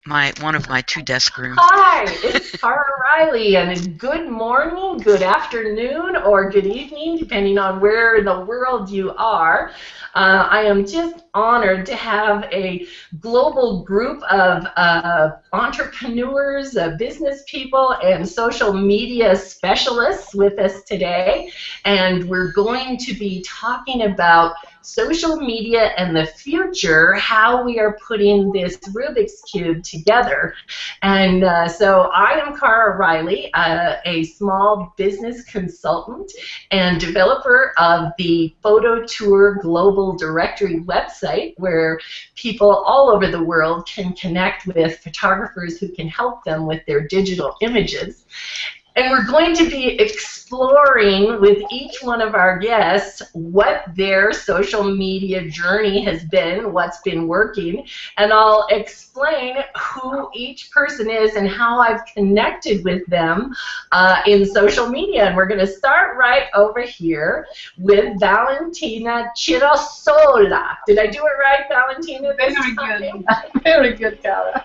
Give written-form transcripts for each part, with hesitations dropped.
my one of my two desk rooms. Hi, it's Carra Riley, and good morning, good afternoon, or good evening, depending on where in the world you are. I am just honored to have a global group of entrepreneurs, business people, and social media specialists with us today, and we're going to be talking about social media and the future, how we are putting this Rubik's Cube together. And so I am Carra Riley, a small business consultant and developer of the Photo Tour Global Directory website, where people all over the world can connect with photographers who can help them with their digital images. And we're going to be exploring with each one of our guests what their social media journey has been, what's been working, and I'll explain who each person is and how I've connected with them in social media. And we're going to start right over here with Valentina Cirasola. Did I do it right, Valentina? Very good. Very good, Carra.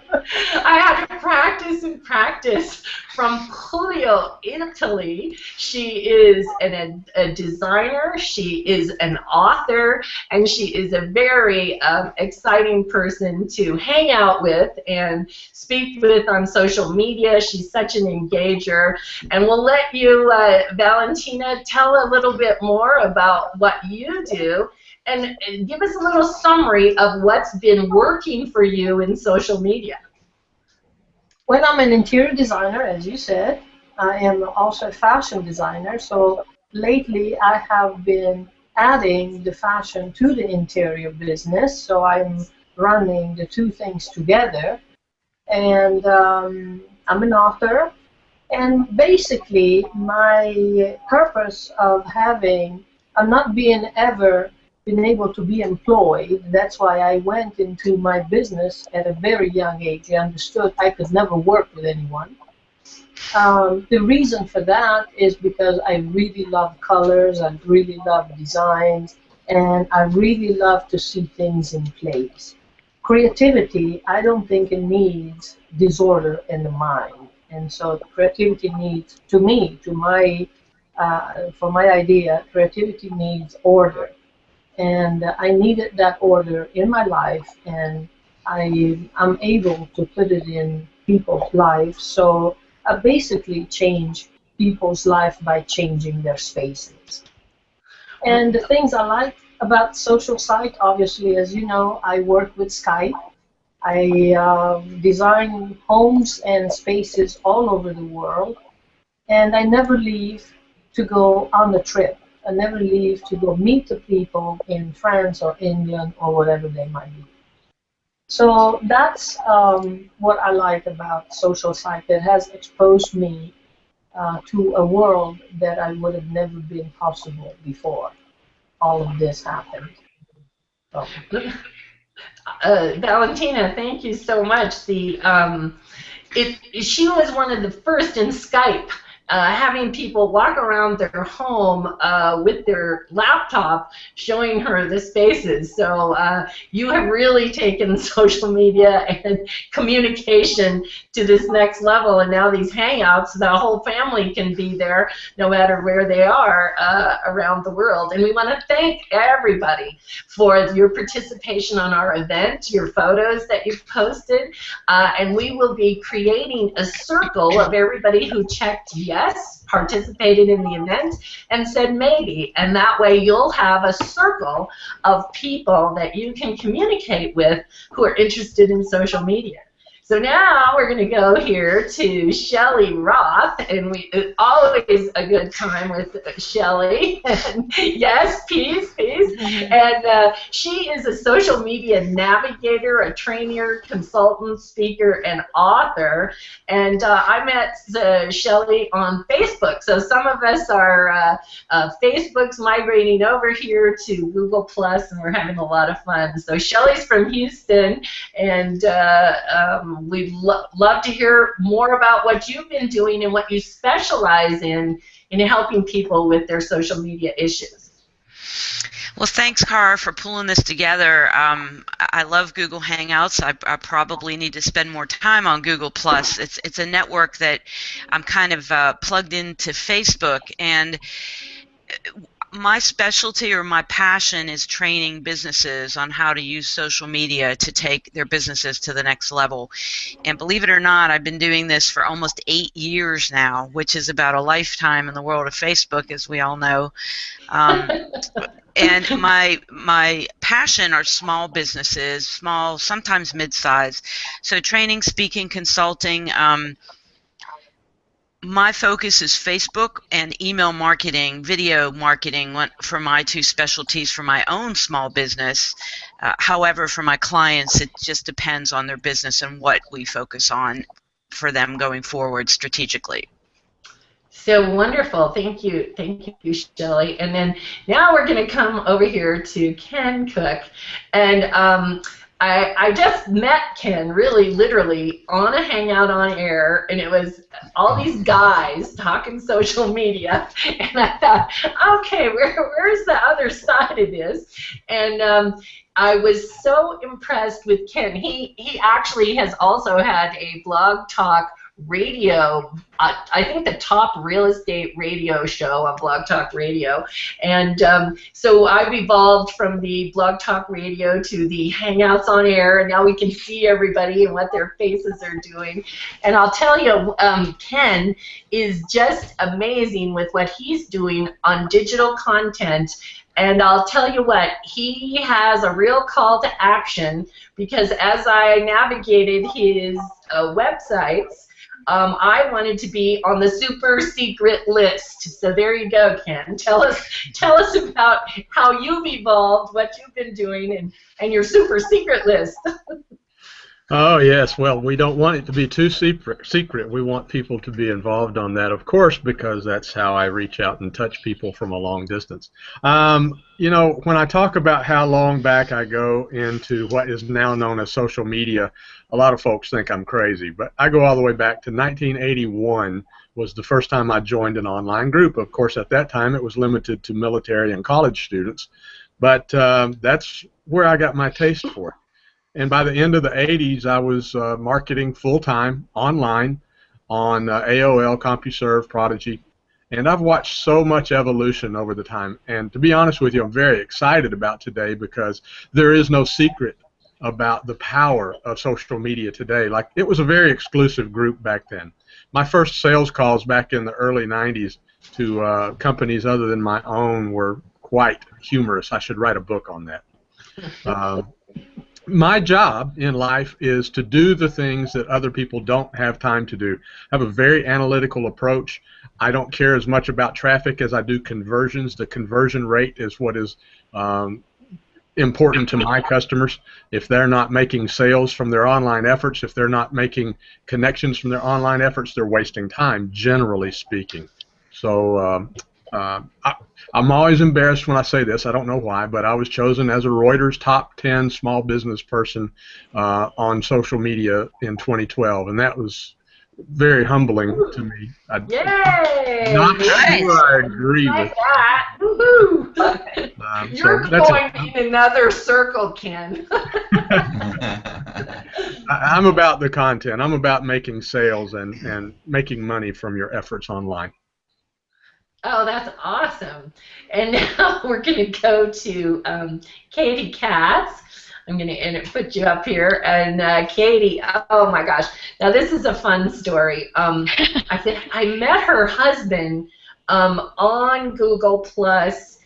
I had to practice and practice. From Puglia, Italy. She is a designer, she is an author, and she is a very exciting person to hang out with and speak with on social media. She's such an engager. And we'll let you, Valentina, tell a little bit more about what you do and give us a little summary of what's been working for you in social media. Well, I'm an interior designer, as you said. I am also a fashion designer, so lately I have been adding the fashion to the interior business, so I'm running the two things together. And I'm an author, and basically my purpose of having, I'm not being ever been able to be employed. That's why I went into my business at a very young age. I understood I could never work with anyone. The reason for that is because I really love colors, I really love designs, and I really love to see things in place. Creativity, I don't think it needs disorder in the mind. And so creativity needs, to me, for my idea, creativity needs order. And I needed that order in my life, and I'm able to put it in people's lives. So I basically change people's life by changing their spaces. And the things I like about social site, obviously, as you know, I work with Skype. I design homes and spaces all over the world, and I never leave to go on a trip. I never leave to go meet the people in France or England or whatever they might be. So that's what I like about social site. It has exposed me to a world that I would have never been possible before all of this happened. So. Valentina, thank you so much. She was one of the first in Skype. Having people walk around their home with their laptop showing her the spaces. So you have really taken social media and communication to this next level, and now these Hangouts, the whole family can be there no matter where they are around the world. And we want to thank everybody for your participation on our event, your photos that you've posted, and we will be creating a circle of everybody who checked yes, participated in the event, and said maybe, and that way you'll have a circle of people that you can communicate with who are interested in social media. So now we're going to go here to Shelley Roth, and it's always a good time with Shelley. Yes, peace. And she is a social media navigator, a trainer, consultant, speaker, and author. And I met Shelley on Facebook. So some of us are Facebook's migrating over here to Google+, and we're having a lot of fun. So Shelley's from Houston, and we'd love to hear more about what you've been doing and what you specialize in helping people with their social media issues. Well, thanks, Carra, for pulling this together. I love Google Hangouts. I probably need to spend more time on Google Plus. It's a network that I'm kind of plugged into Facebook, and my specialty or my passion is training businesses on how to use social media to take their businesses to the next level. And believe it or not, I've been doing this for almost 8 years now, which is about a lifetime in the world of Facebook, as we all know. And my passion are small businesses, small, sometimes mid-size. So training, speaking, consulting. My focus is Facebook and email marketing, video marketing for my two specialties for my own small business. However, for my clients, it just depends on their business and what we focus on for them going forward strategically. So wonderful. Thank you, Shelley. And then now we're going to come over here to Ken Cook. And I just met Ken really literally on a Hangout on air, and it was all these guys talking social media, and I thought, okay, where's the other side of this? And I was so impressed with Ken. He actually has also had a blog talk radio, I think the top real estate radio show on Blog Talk Radio, and so I've evolved from the Blog Talk Radio to the Hangouts on Air, and now we can see everybody and what their faces are doing. And I'll tell you, Ken is just amazing with what he's doing on digital content. And I'll tell you what, he has a real call to action, because as I navigated his websites, I wanted to be on the super secret list. So there you go, Ken. Tell us about how you've evolved, what you've been doing, and your super secret list. Oh, yes. Well, we don't want it to be too secret. We want people to be involved on that, of course, because that's how I reach out and touch people from a long distance. You know, when I talk about how long back I go into what is now known as social media, a lot of folks think I'm crazy, but I go all the way back to 1981 was the first time I joined an online group. Of course, at that time, it was limited to military and college students, but that's where I got my taste for it. And by the end of the 80s, I was marketing full-time online on AOL, CompuServe, Prodigy, and I've watched so much evolution over the time. And to be honest with you, I'm very excited about today, because there is no secret about the power of social media today. Like, it was a very exclusive group back then. My first sales calls back in the early 90s to companies other than my own were quite humorous. I should write a book on that. My job in life is to do the things that other people don't have time to do. I have a very analytical approach. I don't care as much about traffic as I do conversions. The conversion rate is what is important to my customers. If they're not making sales from their online efforts, if they're not making connections from their online efforts, they're wasting time, generally speaking. So I'm always embarrassed when I say this. I don't know why, but I was chosen as a Reuters top 10 small business person on social media in 2012, and that was very humbling to me. Yay! Not sure I agree with that. Woohoo! You're going in another circle, Ken. I'm about the content. I'm about making sales and making money from your efforts online. Oh, that's awesome. And now we're going to go to Katie Katz. I'm going to put you up here. And Katie, oh my gosh. Now this is a fun story. I met her husband on Google Plus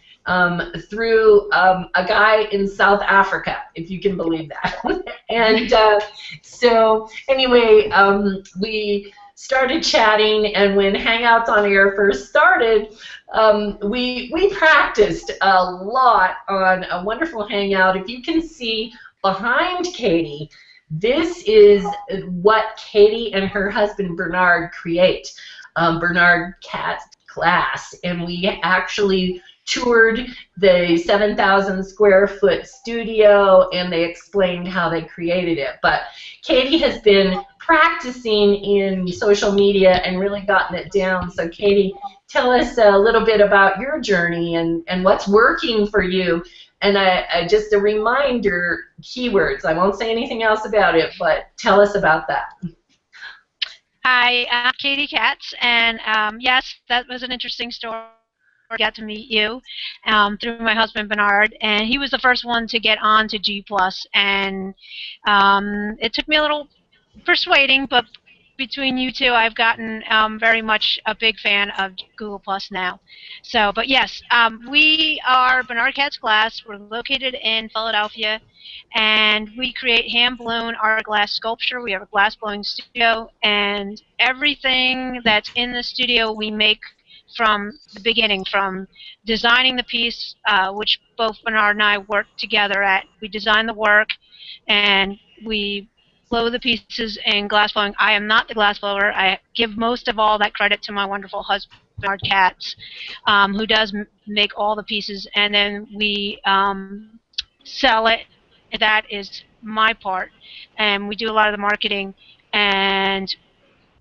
through a guy in South Africa, if you can believe that. And so anyway, we started chatting, and when Hangouts on Air first started, we practiced a lot on a wonderful Hangout. If you can see behind Katie, this is what Katie and her husband Bernard create, Bernard Cat Class, and we actually toured the 7,000 square foot studio, and they explained how they created it. But Katie has been practicing in social media and really gotten it down. So Katie, tell us a little bit about your journey and what's working for you And just a reminder, keywords. I won't say anything else about it, but tell us about that. Hi, I'm Katie Katz, and yes, that was an interesting story. I got to meet you through my husband Bernard, and he was the first one to get on to G+, and it took me a little persuading, but between you two, I've gotten very much a big fan of Google Plus now. So, but yes, we are Bernard Katz Glass. We're located in Philadelphia, and we create hand-blown art glass sculpture. We have a glass blowing studio, and everything that's in the studio we make from the beginning, from designing the piece, which both Bernard and I work together at. We design the work, and we blow the pieces in glass blowing. I am not the glass blower. I give most of all that credit to my wonderful husband, Bernard Katz, who does make all the pieces, and then we sell it. That is my part, and we do a lot of the marketing, and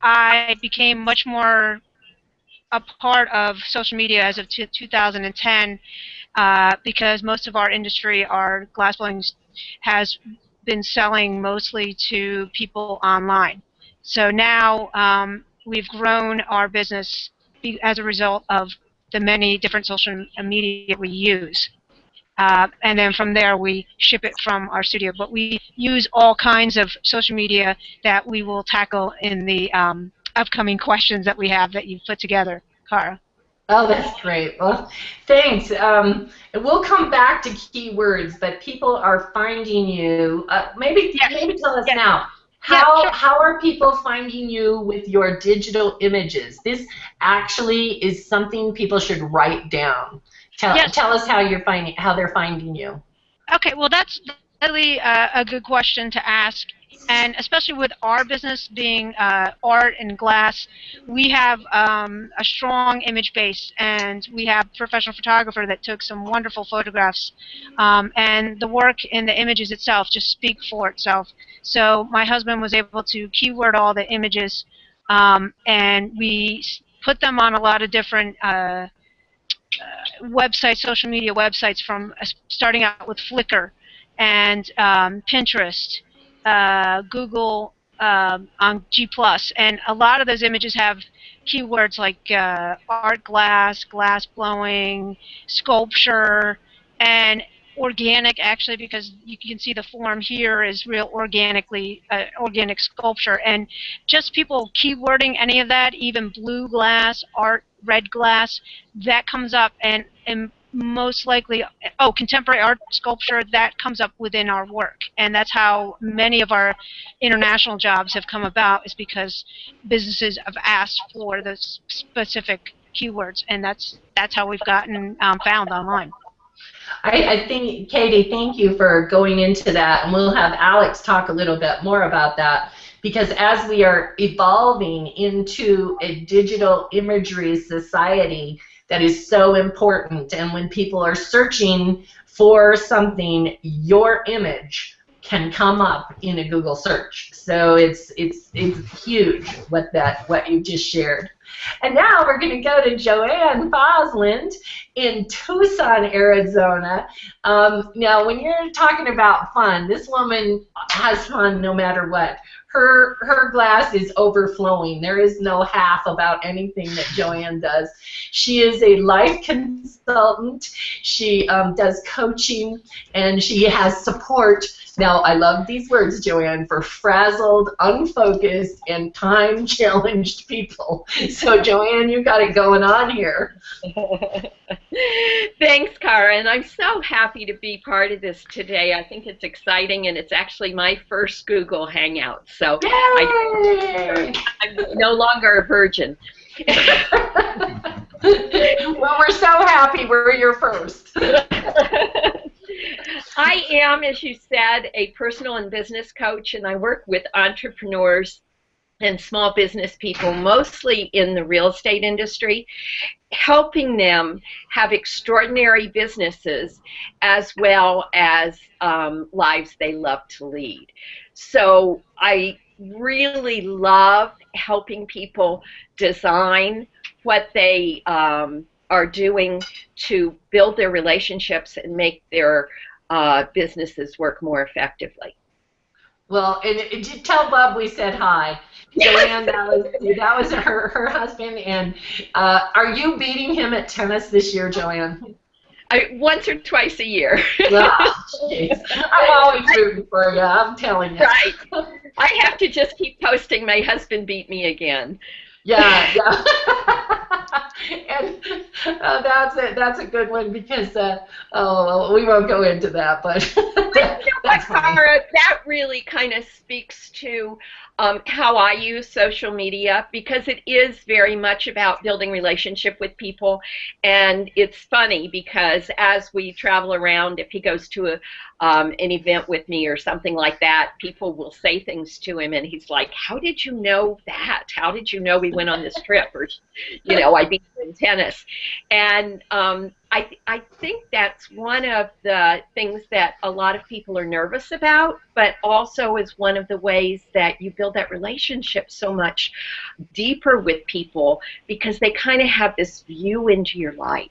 I became much more a part of social media as of 2010 because most of our industry, our glass blowing, has been selling mostly to people online. So now we've grown our business as a result of the many different social media we use. And then from there we ship it from our studio. But we use all kinds of social media that we will tackle in the upcoming questions that we have that you've put together, Carra. Oh, that's great. Well, thanks. We'll come back to keywords, but people are finding you. Maybe tell us now. How are people finding you with your digital images? This actually is something people should write down. Tell us how they're finding you. Okay, well that's really a good question to ask, and especially with our business being art and glass, we have a strong image base, and we have a professional photographer that took some wonderful photographs, and the work in the images itself just speak for itself. So my husband was able to keyword all the images, and we put them on a lot of different websites, social media websites, from starting out with Flickr and Pinterest, Google on G+, and a lot of those images have keywords like art glass, glass blowing, sculpture, and organic, actually, because you can see the form here is real organic sculpture, and just people keywording any of that, even blue glass, art, red glass, that comes up, and most likely, contemporary art sculpture, that comes up within our work, and that's how many of our international jobs have come about, is because businesses have asked for the specific keywords, and that's how we've gotten found online. I think, Katie, thank you for going into that, and we'll have Alex talk a little bit more about that, because as we are evolving into a digital imagery society, that is so important, and when people are searching for something, your image can come up in a Google search. So it's huge what you just shared. And now we're going to go to Joeann Fossland in Tucson, Arizona. Now, when you're talking about fun, this woman has fun no matter what. Her glass is overflowing. There is no half about anything that Joeann does. She is a life consultant. She does coaching, and she has support. Now, I love these words, Joeann, for frazzled, unfocused, and time-challenged people. So, Joeann, you got it going on here. Thanks, Carra, and I'm so happy to be part of this today. I think it's exciting, and it's actually my first Google Hangout, so I'm no longer a virgin. Well, we're so happy we're your first. I am, as you said, a personal and business coach, and I work with entrepreneurs and small business people, mostly in the real estate industry, helping them have extraordinary businesses as well as lives they love to lead. So I really love helping people design what they are doing to build their relationships and make their businesses work more effectively. Well, and tell Bub we said hi. Joanne, that was her husband. And are you beating him at tennis this year, Joanne? Once or twice a year. Oh, I'm always rooting for you, I'm telling you. Right. I have to just keep posting my husband beat me again. Yeah. And that's a good one because we won't go into that, but that's funny. Carra, that really kind of speaks to how I use social media, because it is very much about building relationship with people. And it's funny because as we travel around, if he goes to an event with me or something like that, people will say things to him and he's like, how did you know that? How did you know we went on this trip? Or, you know, I beat you in tennis. And I think that's one of the things that a lot of people are nervous about, but also is one of the ways that you build that relationship so much deeper with people, because they kind of have this view into your life.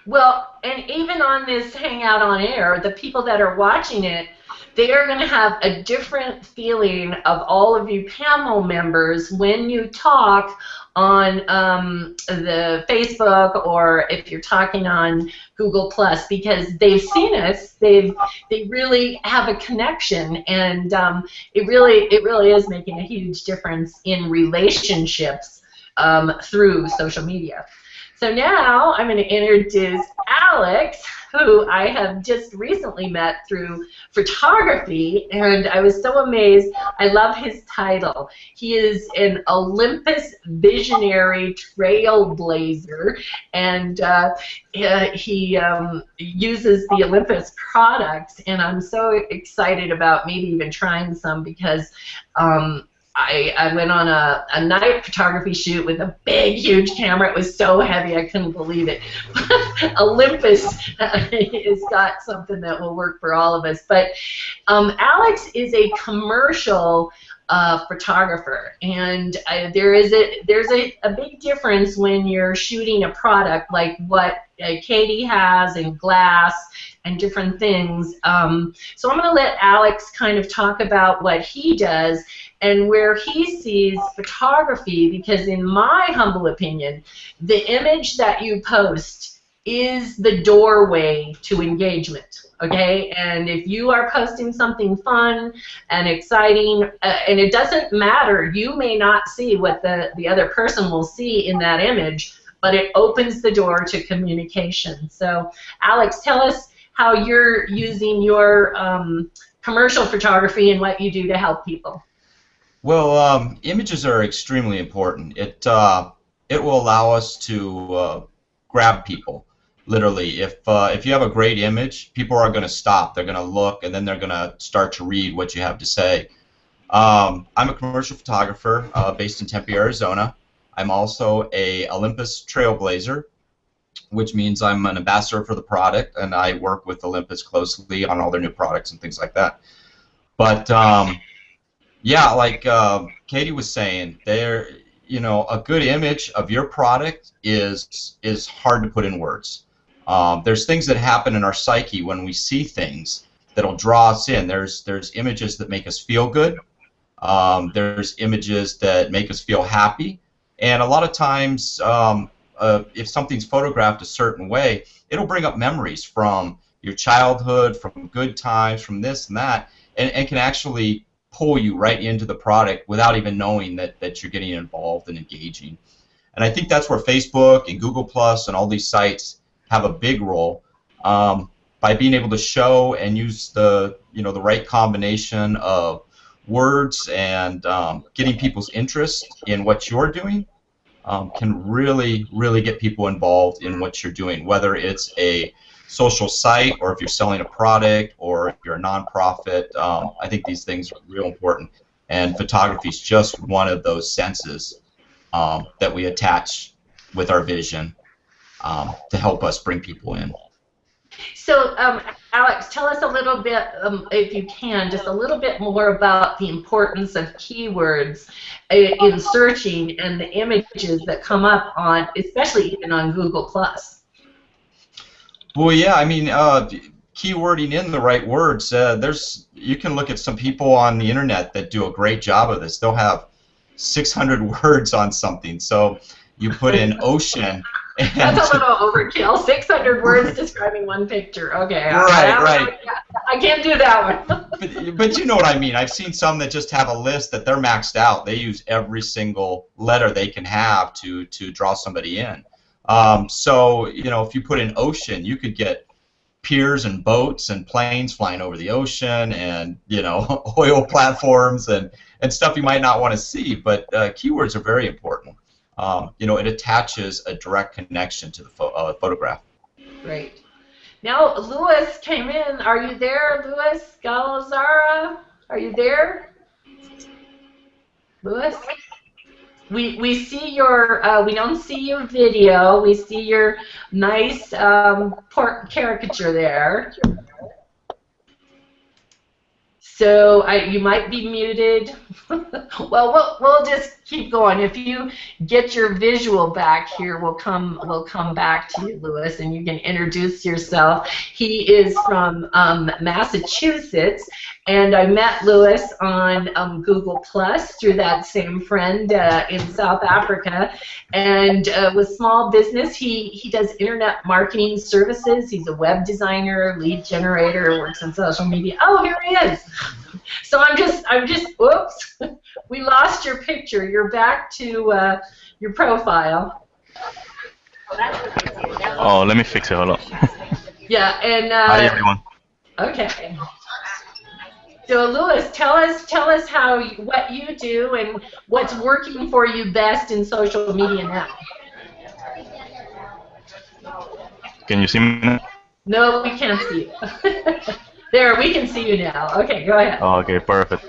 Well, and even on this Hangout on Air, the people that are watching it, they are going to have a different feeling of all of you panel members when you talk on the Facebook, or if you're talking on Google Plus, because they've seen us, they really have a connection, and it really is making a huge difference in relationships through social media. So now I'm going to introduce Alex, who I have just recently met through photography, and I was so amazed. I love his title. He is an Olympus visionary trailblazer, and he uses the Olympus products, and I'm so excited about maybe even trying some, because I went on a night photography shoot with a big, huge camera. It was so heavy I couldn't believe it. Olympus has got something that will work for all of us. But Alex is a commercial photographer, and there's a big difference when you're shooting a product like what Katie has in glass and different things. So I'm going to let Alex kind of talk about what he does and where he sees photography, because in my humble opinion, the image that you post is the doorway to engagement, okay? And if you are posting something fun and exciting, and it doesn't matter, you may not see what the other person will see in that image, but it opens the door to communication. So Alex, tell us how you're using your commercial photography and what you do to help people. Well, images are extremely important. It will allow us to grab people. Literally, if you have a great image, people are going to stop. They're going to look, and then they're going to start to read what you have to say. I'm a commercial photographer based in Tempe, Arizona. I'm also a Olympus trailblazer, which means I'm an ambassador for the product, and I work with Olympus closely on all their new products and things like that. But yeah, like Katie was saying, a good image of your product is hard to put in words. There's things that happen in our psyche when we see things that'll draw us in. There's images that make us feel good. There's images that make us feel happy. And a lot of times, if something's photographed a certain way, it'll bring up memories from your childhood, from good times, from this and that, and can actually pull you right into the product without even knowing that you're getting involved and engaging. And I think that's where Facebook and Google Plus and all these sites have a big role, by being able to show and use the right combination of words and getting people's interest in what you're doing. Can really get people involved in what you're doing, whether it's a social site or if you're selling a product or if you're a nonprofit. I think these things are real important, and photography is just one of those senses that we attach with our vision to help us bring people in. So Alex, tell us a little bit, if you can, just a little bit more about the importance of keywords in searching and the images that come up on, especially even on Google+. Well, yeah, I mean, keywording in the right words. You can look at some people on the internet that do a great job of this. They'll have 600 words on something. So you put in ocean. And that's a little overkill. 600 words describing one picture. Okay. Right. I can't do that one. but you know what I mean. I've seen some that just have a list that they're maxed out. They use every single letter they can have to draw somebody in. So, you know, if you put in ocean, you could get piers and boats and planes flying over the ocean and, you know, oil platforms and stuff you might not want to see. But keywords are very important. You know, it attaches a direct connection to the photograph. Great. Now, Louis came in. Are you there, Louis Galarza? Are you there? Louis? We see your, we don't see your video. We see your nice caricature there. So you might be muted. Well, we'll just keep going. If you get your visual back here, we'll come back to you, Louis, and you can introduce yourself. He is from Massachusetts, and I met Louis on Google Plus through that same friend in South Africa. And with small business, he does internet marketing services. He's a web designer, lead generator, works in social media. Oh, here he is. So I'm just, oops, we lost your picture. You're back to your profile. Oh, let me fix it. Hold on. Yeah, and hi everyone. Okay. So Louis, tell us what you do and what's working for you best in social media now. Can you see me now? No, we can't see you. There, we can see you now. Okay, go ahead. Oh, okay, perfect.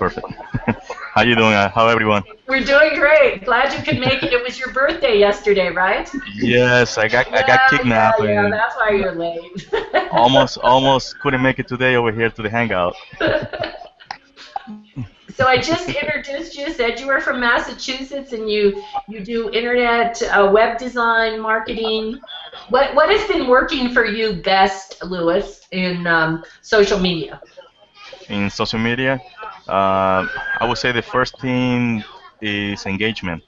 How you doing? How everyone? We're doing great. Glad you could make it. It was your birthday yesterday, right? Yes, I got kidnapped. Yeah, that's why you're late. almost couldn't make it today over here to the Hangout. So I just introduced you, said you were from Massachusetts, and you do internet web design, marketing. What has been working for you best, Louis, in social media? In social media, I would say the first thing is engagement.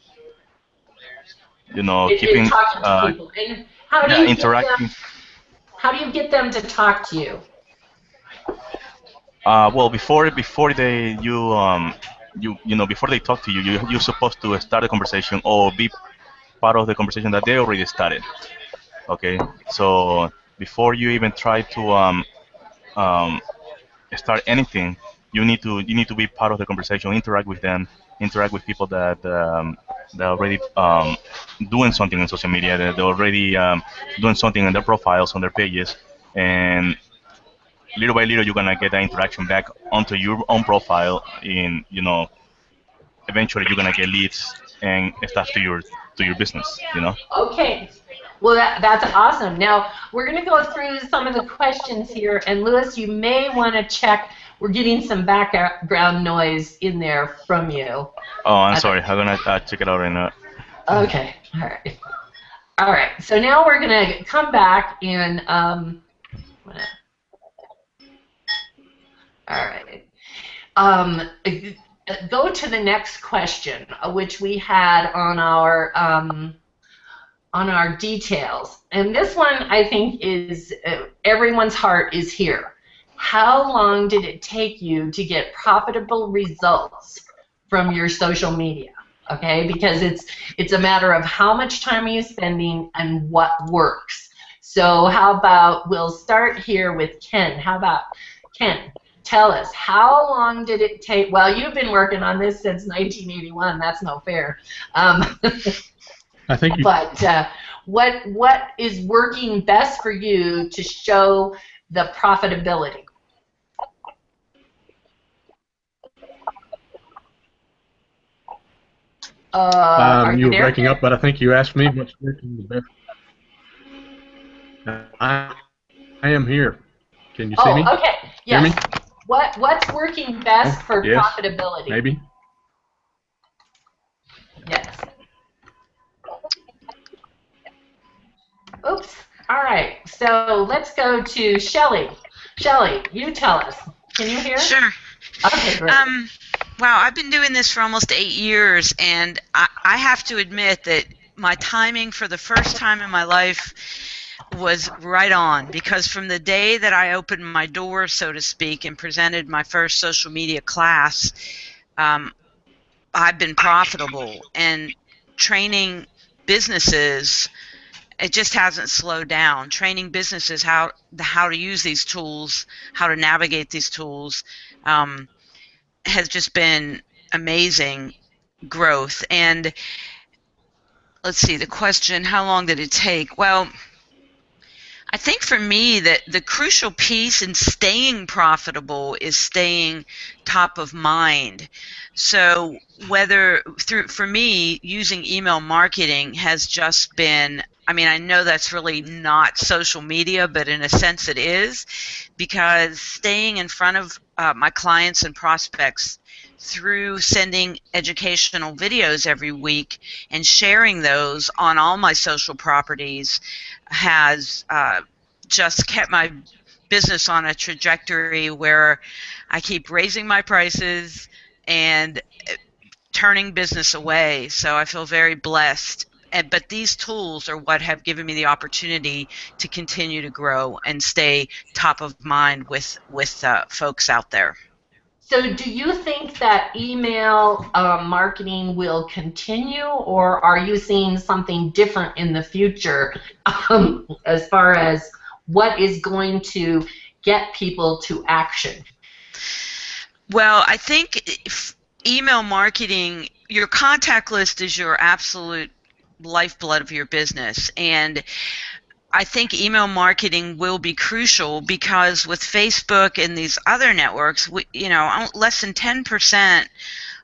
You know, keeping talking to people. And how do you interacting. How do you get them to talk to you? Well, before they before they talk to you, you're supposed to start a conversation or be part of the conversation that they already started. Okay, so before you even try to start anything, you need to be part of the conversation, interact with them, interact with people that they're already doing something in social media, that they're already doing something in their profiles, on their pages, and little by little you're gonna get that interaction back onto your own profile. In eventually you're gonna get leads and stuff to your business. Okay. Well, that's awesome. Now, we're going to go through some of the questions here, and Louis, you may want to check. We're getting some background noise in there from you. Oh, I'm sorry. I'm going to check it out right now. Okay. All right. So now we're going to come back and all right. Go to the next question, which we had on our details. And this one, I think, is everyone's heart is here. How long did it take you to get profitable results from your social media? Okay, because it's a matter of how much time are you spending and what works. So how about we'll start here with Ken. How about Ken? Tell us, how long did it take? Well, you've been working on this since 1981. That's no fair. I think you... But what is working best for you to show the profitability? You were breaking up, but I think you asked me what's working the best. I am here. Can you see me? Oh, okay. Hear me? Yes. What's working best for yes. profitability? Maybe. Yes. Oops. All right. So let's go to Shelley. Shelley, you tell us. Can you hear? Sure. Okay, great. Wow, I've been doing this for almost 8 years, and I have to admit that my timing for the first time in my life was right on, because from the day that I opened my door, so to speak, and presented my first social media class, I've been profitable, and training businesses, it just hasn't slowed down. Training businesses how to use these tools, how to navigate these tools, has just been amazing growth. And let's see, the question, how long did it take? Well, I think for me that the crucial piece in staying profitable is staying top of mind. So for me, using email marketing has just been, I mean, I know that's really not social media, but in a sense it is, because staying in front of my clients and prospects through sending educational videos every week and sharing those on all my social properties has just kept my business on a trajectory where I keep raising my prices and turning business away. So I feel very blessed. But these tools are what have given me the opportunity to continue to grow and stay top of mind with folks out there. So do you think that email marketing will continue, or are you seeing something different in the future as far as what is going to get people to action? Well, I think email marketing, your contact list is your absolute lifeblood of your business, and I think email marketing will be crucial, because with Facebook and these other networks, less than 10%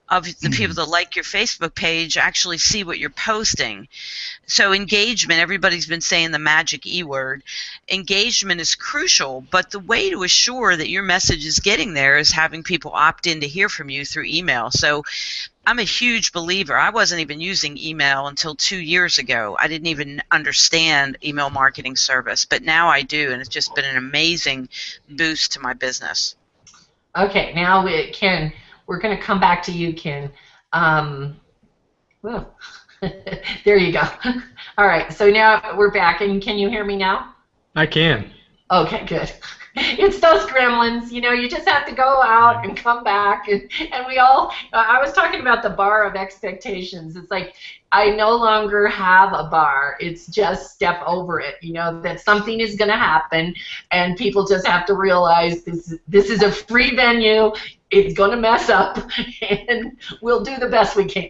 of the people that like your Facebook page actually see what you're posting. So engagement, everybody's been saying the magic E word. Engagement is crucial, but the way to assure that your message is getting there is having people opt in to hear from you through email. So I'm a huge believer. I wasn't even using email until 2 years ago. I didn't even understand email marketing service, but now I do, and it's just been an amazing boost to my business. Okay, now we're going to come back to you, Ken. Well, there you go. All right, so now we're back, and can you hear me now? I can. Okay, good. It's those gremlins, you just have to go out and come back, and we all, I was talking about the bar of expectations. It's like, I no longer have a bar, it's just step over it, that something is going to happen, and people just have to realize this is a free venue, it's going to mess up, and we'll do the best we can.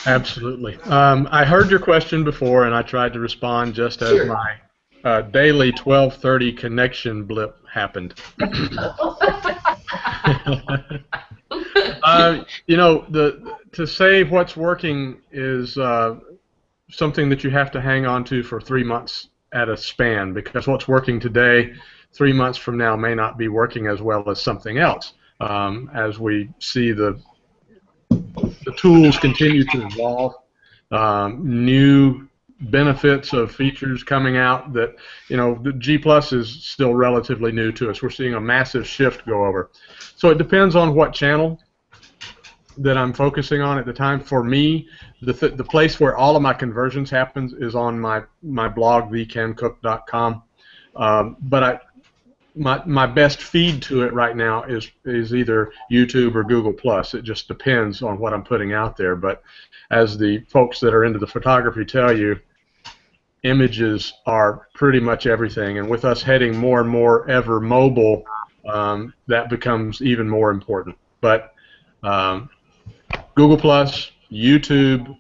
Absolutely. I heard your question before, and I tried to respond just as my daily 12:30 connection blip happened. To say what's working is something that you have to hang on to for 3 months at a span, because what's working today, 3 months from now, may not be working as well as something else. As we see the tools continue to evolve, new benefits of features coming out that, the G Plus is still relatively new to us. We're seeing a massive shift go over. So it depends on what channel that I'm focusing on at the time. For me, the place where all of my conversions happens is on my blog, thekencook.com. But my best feed to it right now is either YouTube or Google Plus. It just depends on what I'm putting out there. But as the folks that are into the photography tell you, images are pretty much everything, and with us heading more and more ever mobile, that becomes even more important. But Google Plus, YouTube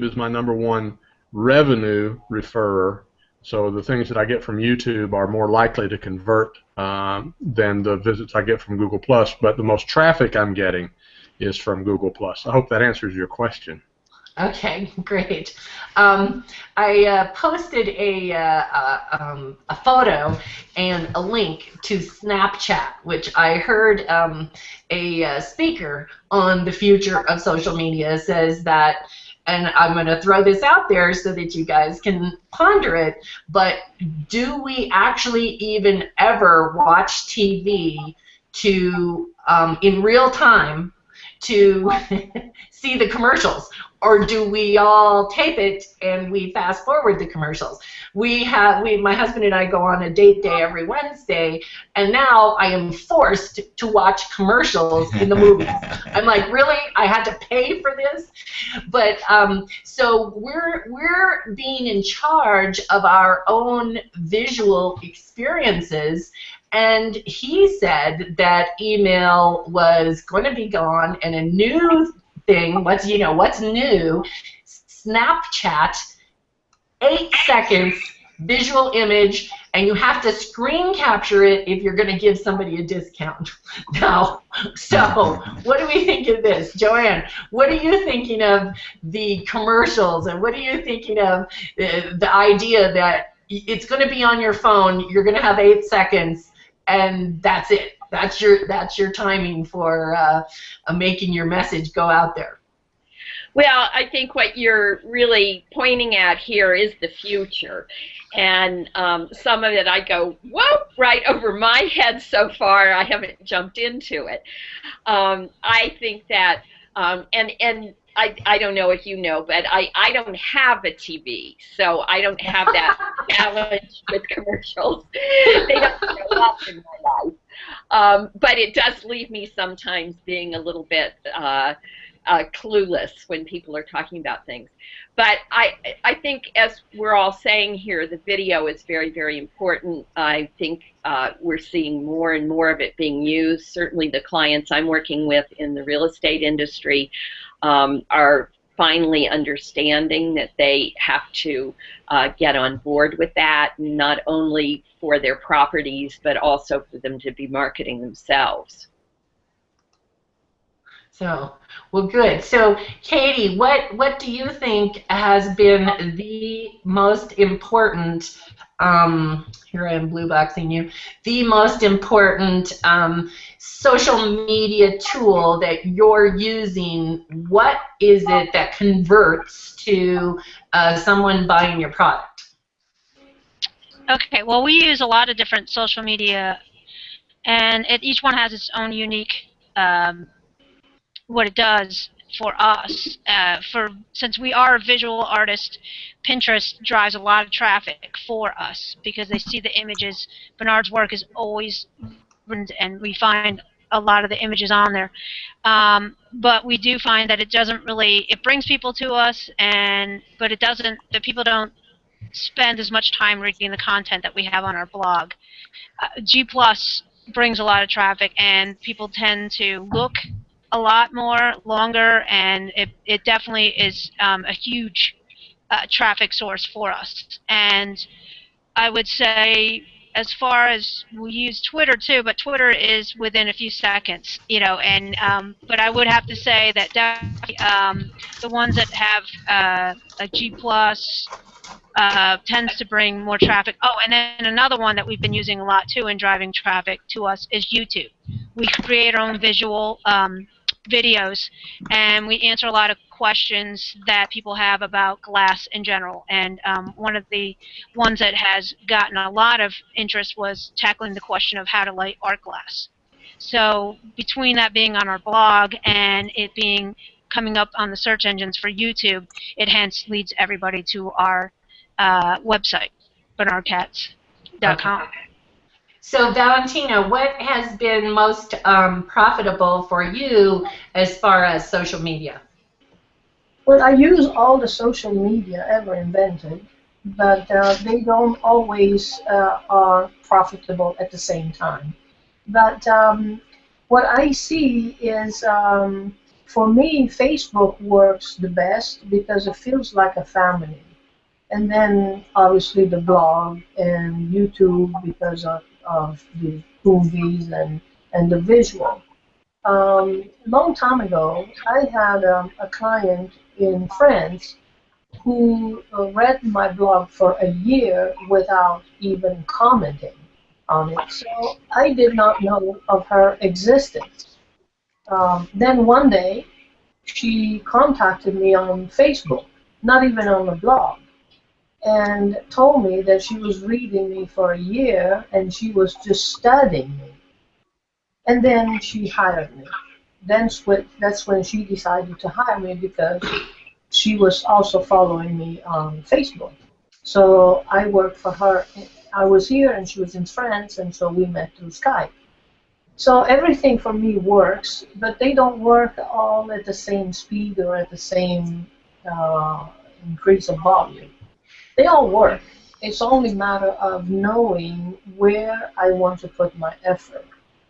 is my #1 revenue referrer. So the things that I get from YouTube are more likely to convert than the visits I get from Google Plus. But the most traffic I'm getting is from Google Plus. I hope that answers your question. Okay, great. I posted a photo and a link to Snapchat, which I heard a speaker on the future of social media says that, and I'm going to throw this out there so that you guys can ponder it, but do we actually even ever watch TV to in real time to see the commercials? Or do we all tape it and we fast forward the commercials? My husband and I go on a date day every Wednesday, and now I am forced to watch commercials in the movies. I'm like, really? I had to pay for this? But so we're being in charge of our own visual experiences. And he said that email was going to be gone, and a new thing, what's new? Snapchat, 8 seconds, visual image, and you have to screen capture it if you're going to give somebody a discount. Now, so what do we think of this? Joanne, what are you thinking of the commercials, and what are you thinking of the idea that it's going to be on your phone, you're going to have 8 seconds, and that's it? That's your timing for making your message go out there. Well, I think what you're really pointing at here is the future. And some of it I go, whoa, right over my head so far. I haven't jumped into it. I think that, and I don't know if you know, but I don't have a TV, so I don't have that challenge with commercials. They don't show up in my life. But it does leave me sometimes being a little bit clueless when people are talking about things. But I think, as we're all saying here, the video is very, very important. I think we're seeing more and more of it being used. Certainly the clients I'm working with in the real estate industry are finally understanding that they have to get on board with that, not only for their properties, but also for them to be marketing themselves. So, well, good. So, Katie, what do you think has been the most important, here I am blue boxing you, the most important social media tool that you're using? What is it that converts to someone buying your product? Okay, well, we use a lot of different social media, and each one has its own unique what it does for us. Since we are a visual artist, Pinterest drives a lot of traffic for us because they see the images. Bernard's work is always, and we find a lot of the images on there. But we do find that it doesn't really, it brings people to us, but it doesn't, the people don't spend as much time reading the content that we have on our blog. G Plus brings a lot of traffic, and people tend to look a lot more longer, and it definitely is a huge traffic source for us. And I would say, as far as we use Twitter too, but Twitter is within a few seconds, and but I would have to say that definitely the ones that have a G Plus tends to bring more traffic. Oh, and then another one that we've been using a lot too in driving traffic to us is YouTube. We create our own visual videos, and we answer a lot of questions that people have about glass in general. And one of the ones that has gotten a lot of interest was tackling the question of how to light art glass. So between that being on our blog and it being coming up on the search engines for YouTube, it hence leads everybody to our website, bernardkatz.com. Okay. So, Valentina, what has been most profitable for you as far as social media? Well, I use all the social media ever invented, but they don't always are profitable at the same time. But what I see is, for me, Facebook works the best because it feels like a family. And then, obviously, the blog and YouTube because of the movies and the visual. long time ago, I had a client in France who read my blog for a year without even commenting on it. So I did not know of her existence. Then one day, she contacted me on Facebook, not even on the blog, and told me that she was reading me for a year and she was just studying me. And then she hired me. That's when she decided to hire me because she was also following me on Facebook. So I worked for her. I was here and she was in France, and so we met through Skype. So everything for me works, but they don't work all at the same speed or at the same increase of volume. They all work. It's only a matter of knowing where I want to put my effort.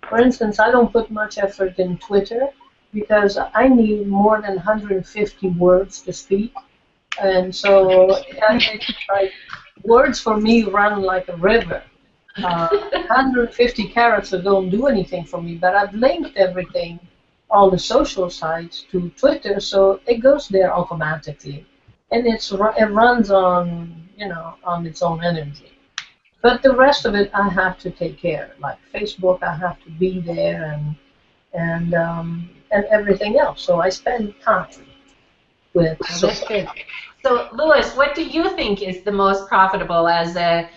For instance, I don't put much effort in Twitter because I need more than 150 words to speak. And so like, words for me run like a river. 150 characters don't do anything for me, but I've linked everything, all the social sites, to Twitter, so it goes there automatically, and it runs on on its own energy. But the rest of it, I have to take care. Like Facebook, I have to be there, and everything else. So I spend time with. That's good. So, Louis, what do you think is the most profitable as a,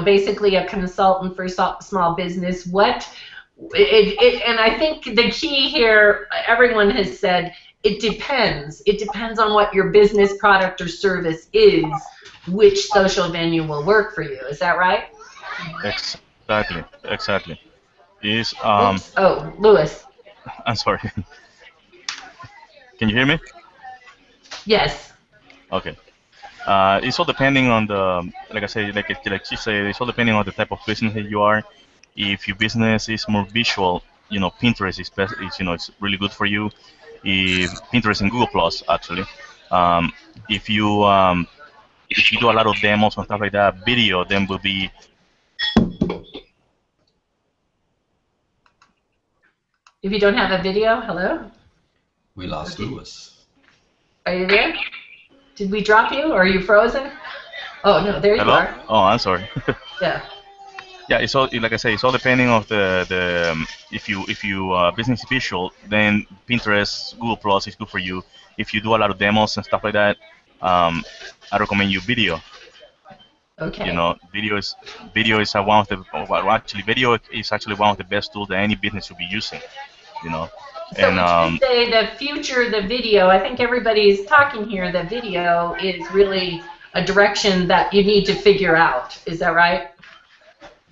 basically a consultant for small business? And I think the key here, everyone has said, it depends. It depends on what your business, product, or service is, which social venue will work for you. Is that right? Exactly. Is Oh, Louis. I'm sorry. Can you hear me? Yes. Okay. It's all depending on the, like I said, like she said, it's all depending on the type of business that you are. If your business is more visual, Pinterest is best. It's really good for you. If Pinterest and Google Plus actually. If you do a lot of demos and stuff like that, video then will be. If you don't have a video, hello? We lost Louis. Are you there? Did we drop you, or are you frozen? Oh, no, there you Hello? are. Oh, I'm sorry. Yeah. Yeah, it's all, like I say, it's all depending of if you business is visual, then Pinterest, Google Plus is good for you. If you do a lot of demos and stuff like that, I recommend you video. Okay. Video is one of the, well, actually video is actually one of the best tools that any business should be using. So would you say the future, the video, I think everybody's talking here, the video is really a direction that you need to figure out. Is that right?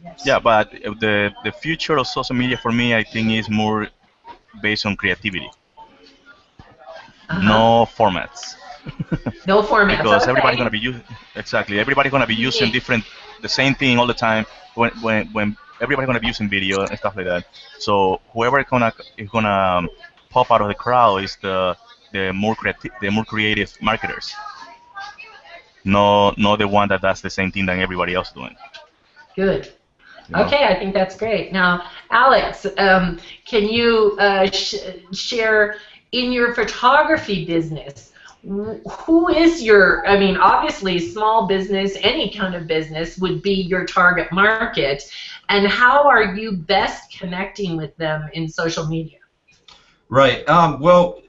Yes. Yeah, but the future of social media for me, I think, is more based on creativity. No formats. No formats. Because okay. everybody's gonna be everybody's gonna be using the same thing all the time. When everybody's gonna be using video and stuff like that. So whoever is gonna pop out of the crowd is the more creative marketers. No, the one that does the same thing that everybody else doing. Good. Okay, I think that's great. Now, Alex, can you share in your photography business, who is your, obviously small business, any kind of business would be your target market, and how are you best connecting with them in social media? Right. Well,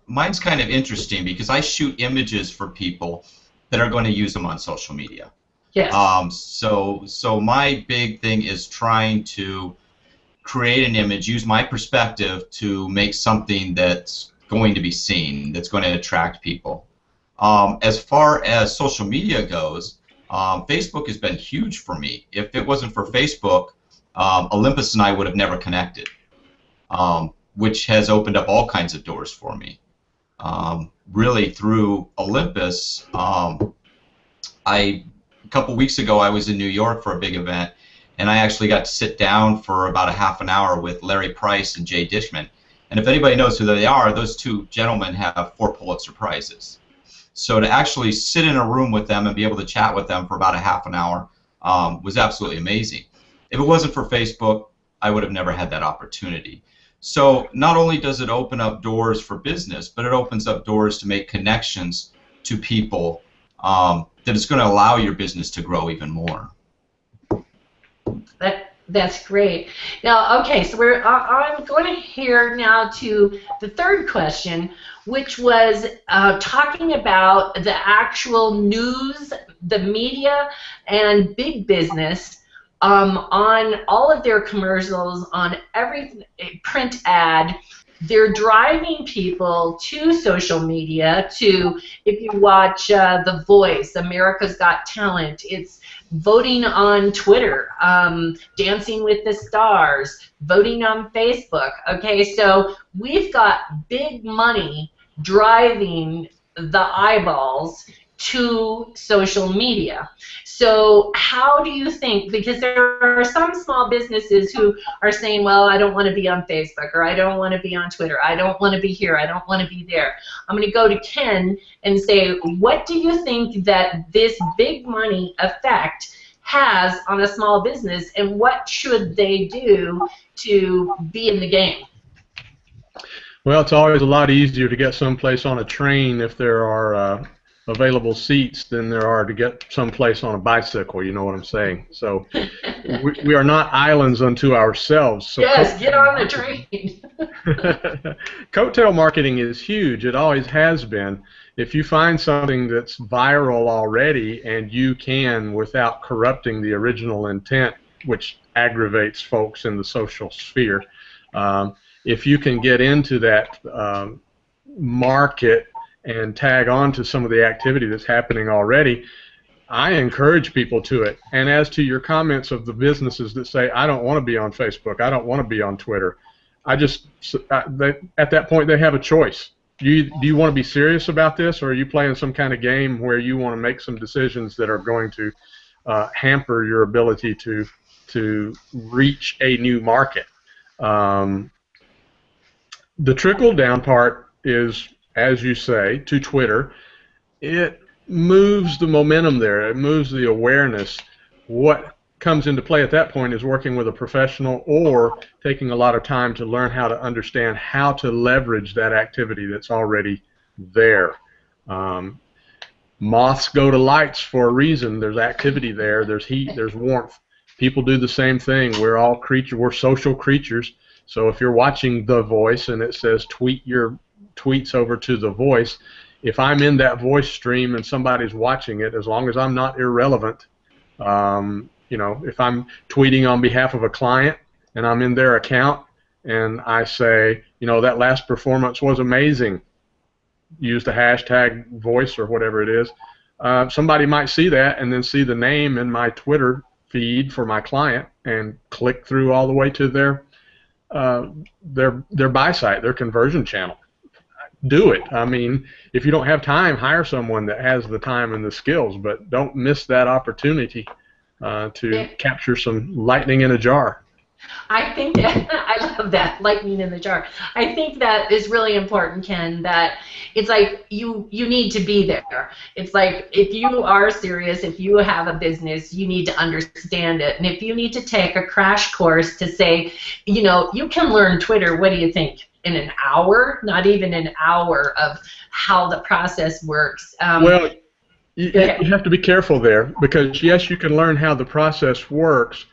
mine's kind of interesting because I shoot images for people that are going to use them on social media. Yes. So my big thing is trying to create an image, use my perspective to make something that's going to be seen, that's going to attract people. As far as social media goes, Facebook has been huge for me. If it wasn't for Facebook, Olympus and I would have never connected, which has opened up all kinds of doors for me. Really, through Olympus, a couple weeks ago I was in New York for a big event, and I actually got to sit down for about a half an hour with Larry Price and Jay Dishman. And if anybody knows who they are, those two gentlemen have 4 Pulitzer Prizes. So to actually sit in a room with them and be able to chat with them for about a half an hour was absolutely amazing. If it wasn't for Facebook, I would have never had that opportunity. So not only does it open up doors for business, but it opens up doors to make connections to people that is going to allow your business to grow even more. That's great. Now, okay, so I'm going to hear now to the third question, which was talking about the actual news, the media, and big business on all of their commercials, on every print ad. They're driving people to social media. To, if you watch The Voice, America's Got Talent, it's voting on Twitter, Dancing with the Stars, voting on Facebook. Okay, so we've got big money driving the eyeballs to social media. So how do you think, because there are some small businesses who are saying, well, I don't want to be on Facebook, or I don't want to be on Twitter, I don't want to be here, I don't want to be there. I'm going to go to Ken and say, what do you think that this big money effect has on a small business, and what should they do to be in the game? Well, it's always a lot easier to get someplace on a train if there are available seats than there are to get someplace on a bicycle, you know what I'm saying? So we are not islands unto ourselves. So yes, get on the train. Coattail marketing is huge. It always has been. If you find something that's viral already and you can, without corrupting the original intent, which aggravates folks in the social sphere, if you can get into that market and tag on to some of the activity that's happening already, I encourage people to it. And as to your comments of the businesses that say, I don't want to be on Facebook, I don't want to be on Twitter, at that point they have a choice. Do you want to be serious about this, or are you playing some kind of game where you want to make some decisions that are going to hamper your ability to reach a new market? The trickle-down part is, as you say, to Twitter. It moves the momentum there. It moves the awareness. What comes into play at that point is working with a professional or taking a lot of time to learn how to understand how to leverage that activity that's already there. Moths go to lights for a reason. There's activity there. There's heat. There's warmth. People do the same thing. We're all creatures. We're social creatures. So if you're watching The Voice and it says tweet your tweets over to The Voice, if I'm in that voice stream and somebody's watching it, as long as I'm not irrelevant, you know, if I'm tweeting on behalf of a client and I'm in their account and I say, you know, that last performance was amazing, use the hashtag voice or whatever it is, somebody might see that and then see the name in my Twitter feed for my client and click through all the way to their buy site, their conversion channel. Do it. I mean, if you don't have time, hire someone that has the time and the skills, but don't miss that opportunity to capture some lightning in a jar. I think that, I love that, lightning in the jar. I think that is really important, Ken, that it's like you need to be there. It's like if you are serious, if you have a business, you need to understand it. And if you need to take a crash course to say, you know, you can learn Twitter, what do you think? In an hour? Not even an hour of how the process works. Well, you have to be careful there, because yes, you can learn how the process works,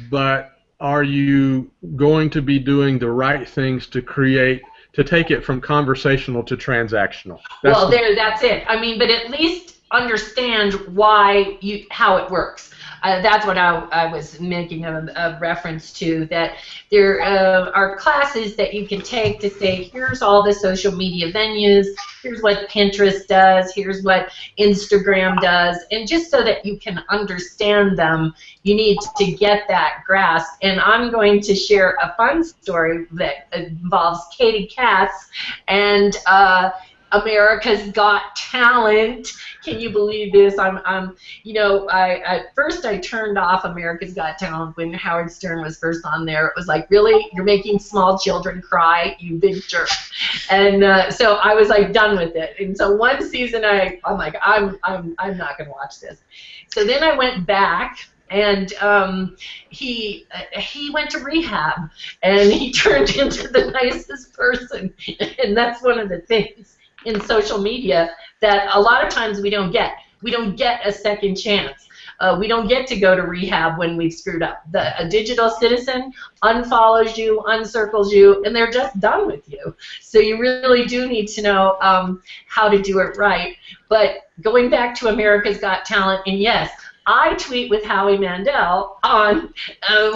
but are you going to be doing the right things to take it from conversational to transactional? That's it. I mean, but at least understand how it works. That's what I was making a reference to, that there are classes that you can take to say, here's all the social media venues, here's what Pinterest does, here's what Instagram does, and just so that you can understand them, you need to get that grasp. And I'm going to share a fun story that involves Katie Katz and America's Got Talent. Can you believe this? You know, at first I turned off America's Got Talent when Howard Stern was first on there. It was like, really, you're making small children cry, you big jerk. And so I was like done with it. And so one season I'm like, I'm not gonna watch this. So then I went back And he went to rehab, and he turned into the nicest person. And that's one of the things in social media that a lot of times we don't get. We don't get a second chance. We don't get to go to rehab when we've screwed up. A digital citizen unfollows you, uncircles you, and they're just done with you. So you really do need to know how to do it right. But going back to America's Got Talent, and yes, I tweet with Howie Mandel on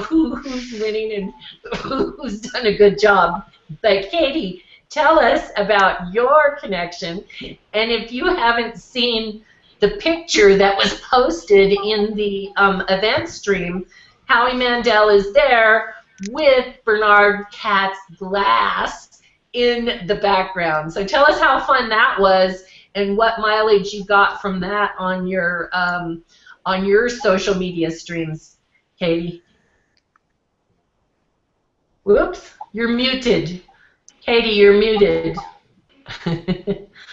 who's winning and who's done a good job. But Katie, tell us about your connection, and if you haven't seen the picture that was posted in the event stream, Howie Mandel is there with Bernard Katz's glass in the background. So tell us how fun that was and what mileage you got from that on your social media streams, Katie. Whoops, you're muted. Katie, you're muted.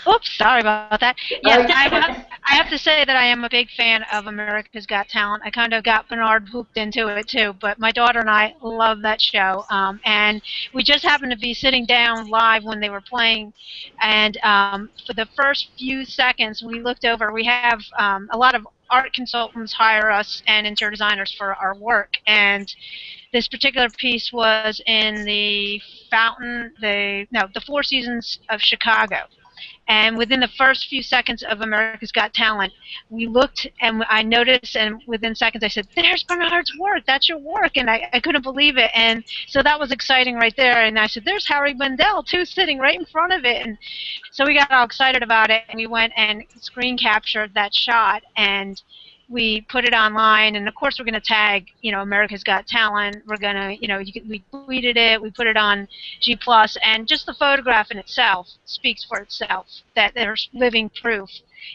Oops, sorry about that. Yes, Okay. I have to say that I am a big fan of America's Got Talent. I kind of got Bernard hooked into it too, but my daughter and I love that show. And we just happened to be sitting down live when they were playing, and for the first few seconds we looked over. We have a lot of art consultants hire us and interior designers for our work, and this particular piece was in the the Four Seasons of Chicago. And within the first few seconds of America's Got Talent, we looked and I noticed, and within seconds I said, "There's Bernard's work. That's your work." And I couldn't believe it. And so that was exciting right there. And I said, "There's Howie Mandel too, sitting right in front of it." And so we got all excited about it, and we went and screen captured that shot, and we put it online, and of course we're going to tag, America's Got Talent. We're going to, we tweeted it, we put it on G+, and just the photograph in itself speaks for itself, that there's living proof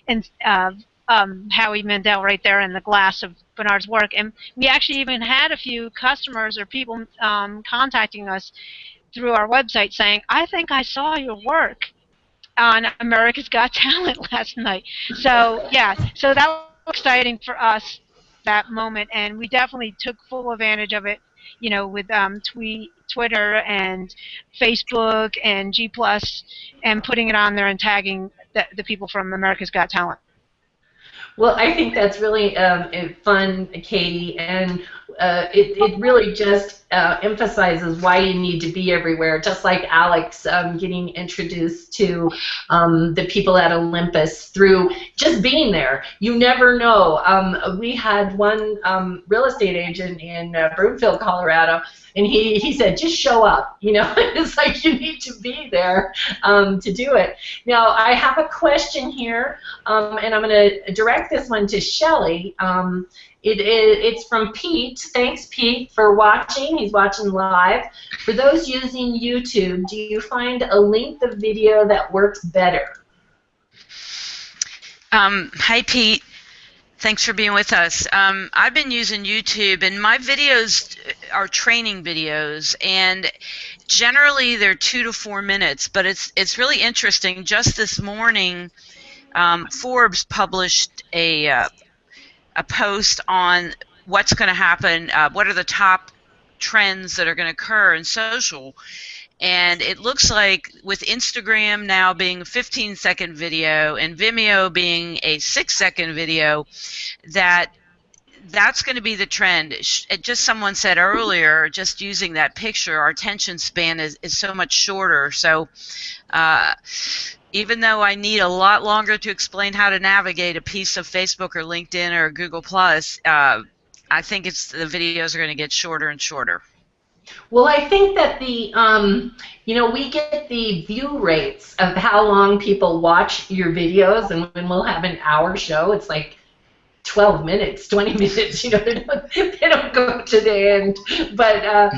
in Howie Mandel right there in the glass of Bernard's work. And we actually even had a few customers or people contacting us through our website saying, "I think I saw your work on America's Got Talent last night." So yeah, so that was exciting for us, that moment, and we definitely took full advantage of it, with Twitter and Facebook and G+, and putting it on there and tagging the people from America's Got Talent. Well, I think that's really fun, Katie, and it really just emphasizes why you need to be everywhere, just like Alex getting introduced to the people at Olympus through just being there. You never know. We had one real estate agent in Broomfield, Colorado, and he said, "Just show up." It's like you need to be there to do it. Now, I have a question here, and I'm going to direct this one to Shelley. It's from Pete. Thanks, Pete, for watching. He's watching live. For those using YouTube, do you find a length of video that works better? Hi, Pete. Thanks for being with us. I've been using YouTube, and my videos are training videos, and generally they're 2 to 4 minutes, but it's really interesting. Just this morning, Forbes published a post on what's going to happen, what are the top trends that are going to occur in social. And it looks like with Instagram now being a 15-second video and Vimeo being a 6-second video, that's going to be the trend. Just someone said earlier, just using that picture, our attention span is so much shorter. So even though I need a lot longer to explain how to navigate a piece of Facebook or LinkedIn or Google+, I think the videos are going to get shorter and shorter. Well, I think that we get the view rates of how long people watch your videos, and when we'll have an hour show, it's like 12 minutes, 20 minutes, they don't go to the end. But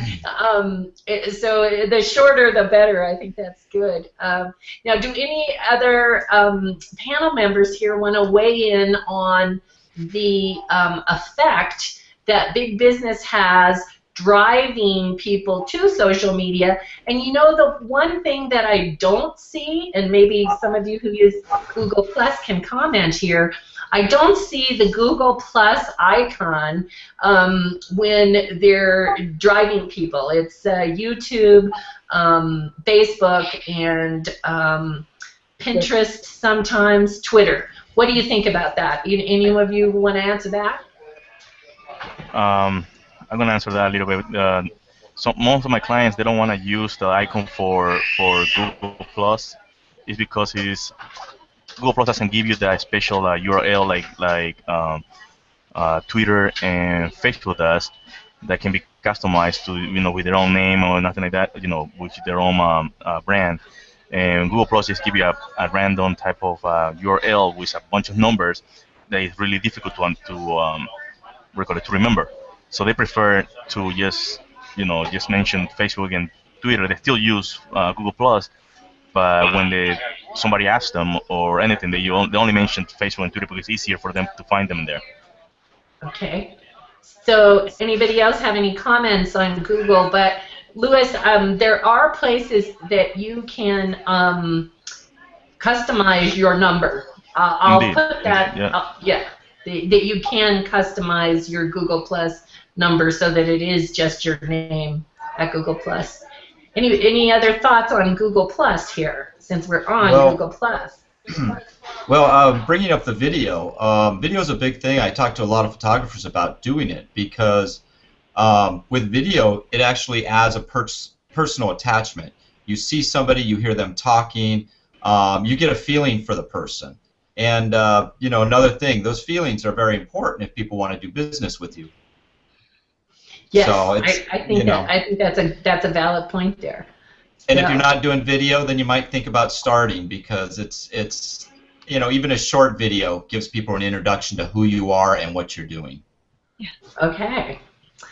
so the shorter the better. I think that's good. Now, do any other panel members here want to weigh in on the effect that big business has driving people to social media? And the one thing that I don't see, and maybe some of you who use Google Plus can comment here, I don't see the Google Plus icon when they're driving people. It's YouTube, Facebook, and Pinterest, sometimes Twitter. What do you think about that? Any of you want to answer that? I'm gonna answer that a little bit. So most of my clients, they don't want to use the icon for Google Plus. It's because Google Plus doesn't give you that special URL like Twitter and Facebook does, that can be customized to with their own name or nothing like that, with their own brand. And Google Plus just give you a random type of URL with a bunch of numbers that is really difficult to remember. So they prefer to just mention Facebook and Twitter. They still use Google Plus, but when somebody asks them or anything, they only mention Facebook and Twitter because it's easier for them to find them there. Okay. So anybody else have any comments on Google? But Louis, there are places that you can customize your number. I'll Indeed. put that. Yeah. That you can customize your Google Plus number so that it is just your name at Google Plus. Any other thoughts on Google Plus here, since we're on Google Plus? Well, bringing up the video, video is a big thing. I talked to a lot of photographers about doing it because with video, it actually adds a personal attachment. You see somebody, you hear them talking, you get a feeling for the person. And another thing, those feelings are very important if people want to do business with you. Yes, so I think that's a valid point there. And if you're not doing video, then you might think about starting, because it's even a short video gives people an introduction to who you are and what you're doing. Yeah. Okay.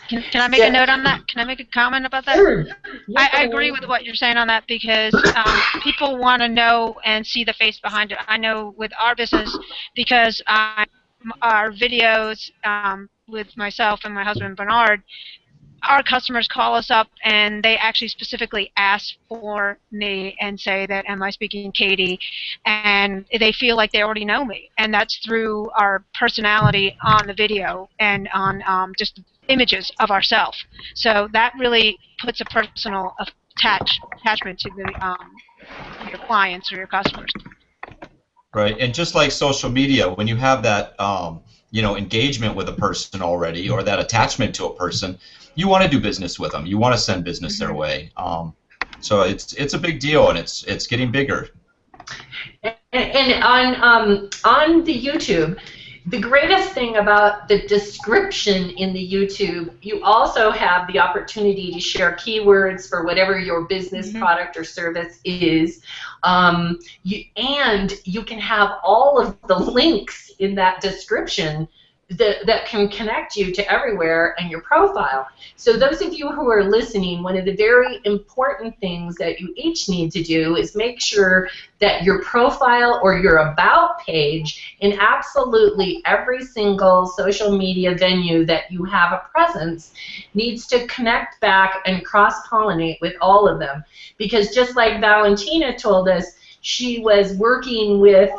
Can I make a note on that? Can I make a comment about that? Sure. I agree with what you're saying on that, because people want to know and see the face behind it. I know with our business, because our videos with myself and my husband Bernard, our customers call us up and they actually specifically ask for me and say that, am I speaking Katie? And they feel like they already know me. And that's through our personality on the video and on just images of ourselves. So that really puts a personal attachment to your clients or your customers. Right, and just like social media, when you have that engagement with a person already, or that attachment to a person, you want to do business with them. You want to send business their way. So it's a big deal, and it's getting bigger. And on the YouTube, the greatest thing about the description in the YouTube, you also have the opportunity to share keywords for whatever your business product or service is. And you can have all of the links in that description that can connect you to everywhere in your profile. So those of you who are listening, one of the very important things that you each need to do is make sure that your profile or your about page in absolutely every single social media venue that you have a presence needs to connect back and cross-pollinate with all of them. Because just like Valentina told us, she was working with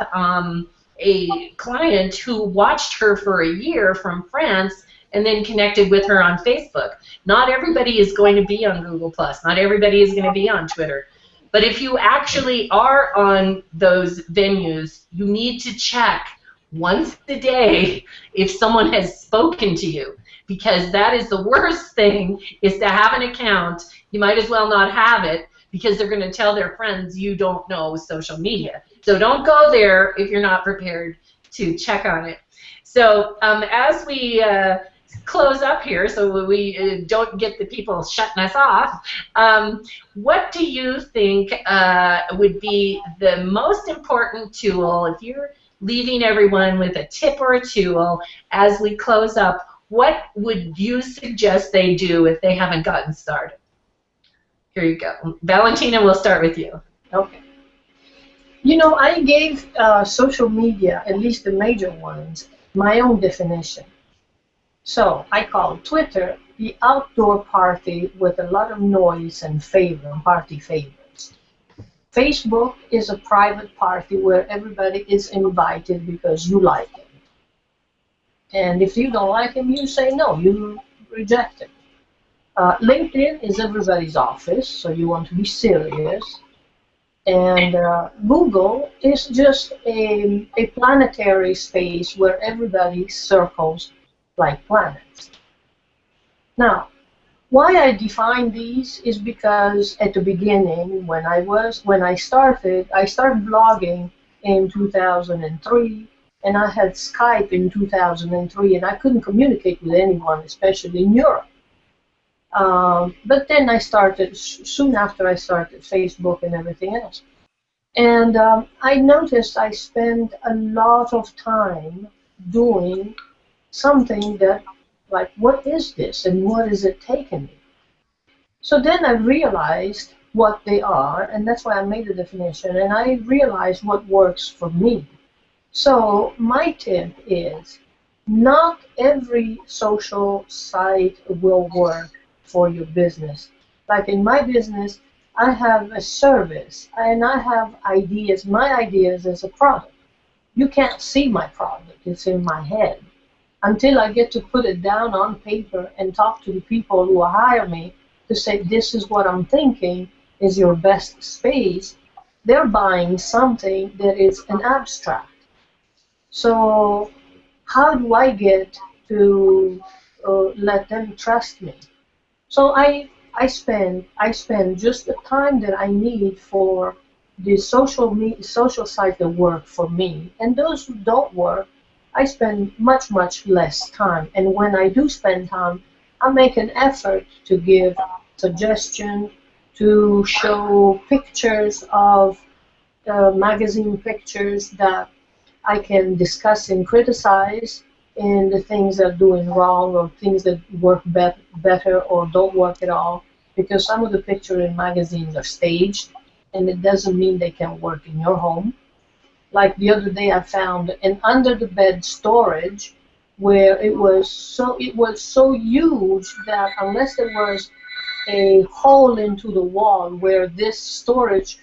a client who watched her for a year from France and then connected with her on Facebook. Not everybody is going to be on Google+. Not everybody is going to be on Twitter. But if you actually are on those venues, you need to check once a day if someone has spoken to you, because that is the worst thing, is to have an account. You might as well not have it, because they're going to tell their friends you don't know social media. So don't go there if you're not prepared to check on it. So as we close up here, so we don't get the people shutting us off, what do you think would be the most important tool, if you're leaving everyone with a tip or a tool as we close up, what would you suggest they do if they haven't gotten started? Here you go. Valentina, we'll start with you. Okay. I gave social media, at least the major ones, my own definition. So I call Twitter the outdoor party with a lot of noise and party favorites. Facebook is a private party where everybody is invited because you like it. And if you don't like him, you say no, you reject him. LinkedIn is everybody's office, so you want to be serious. And Google is just a planetary space where everybody circles like planets. Now, why I define these is because at the beginning, when I started blogging in 2003, and I had Skype in 2003, and I couldn't communicate with anyone, especially in Europe. But then I started, soon after I started Facebook and everything else. And I noticed I spend a lot of time doing something that, like, what is this and what is it taking me? So then I realized what they are, and that's why I made the definition, and I realized what works for me. So my tip is, not every social site will work for your business. Like in my business, I have a service, and I have ideas. My ideas is a product. You can't see my product. It's in my head. Until I get to put it down on paper and talk to the people who hire me to say, this is what I'm thinking is your best space, they're buying something that is an abstract. So how do I get to let them trust me? So I spend just the time that I need for the social site that work for me, and those who don't work, I spend much less time. And when I do spend time, I make an effort to give suggestions, to show pictures of magazine pictures that I can discuss and criticize, in the things that are doing wrong or things that work better or don't work at all, because some of the pictures in magazines are staged, and it doesn't mean they can work in your home. Like the other day, I found an under-the-bed storage where it was so huge that unless there was a hole into the wall where this storage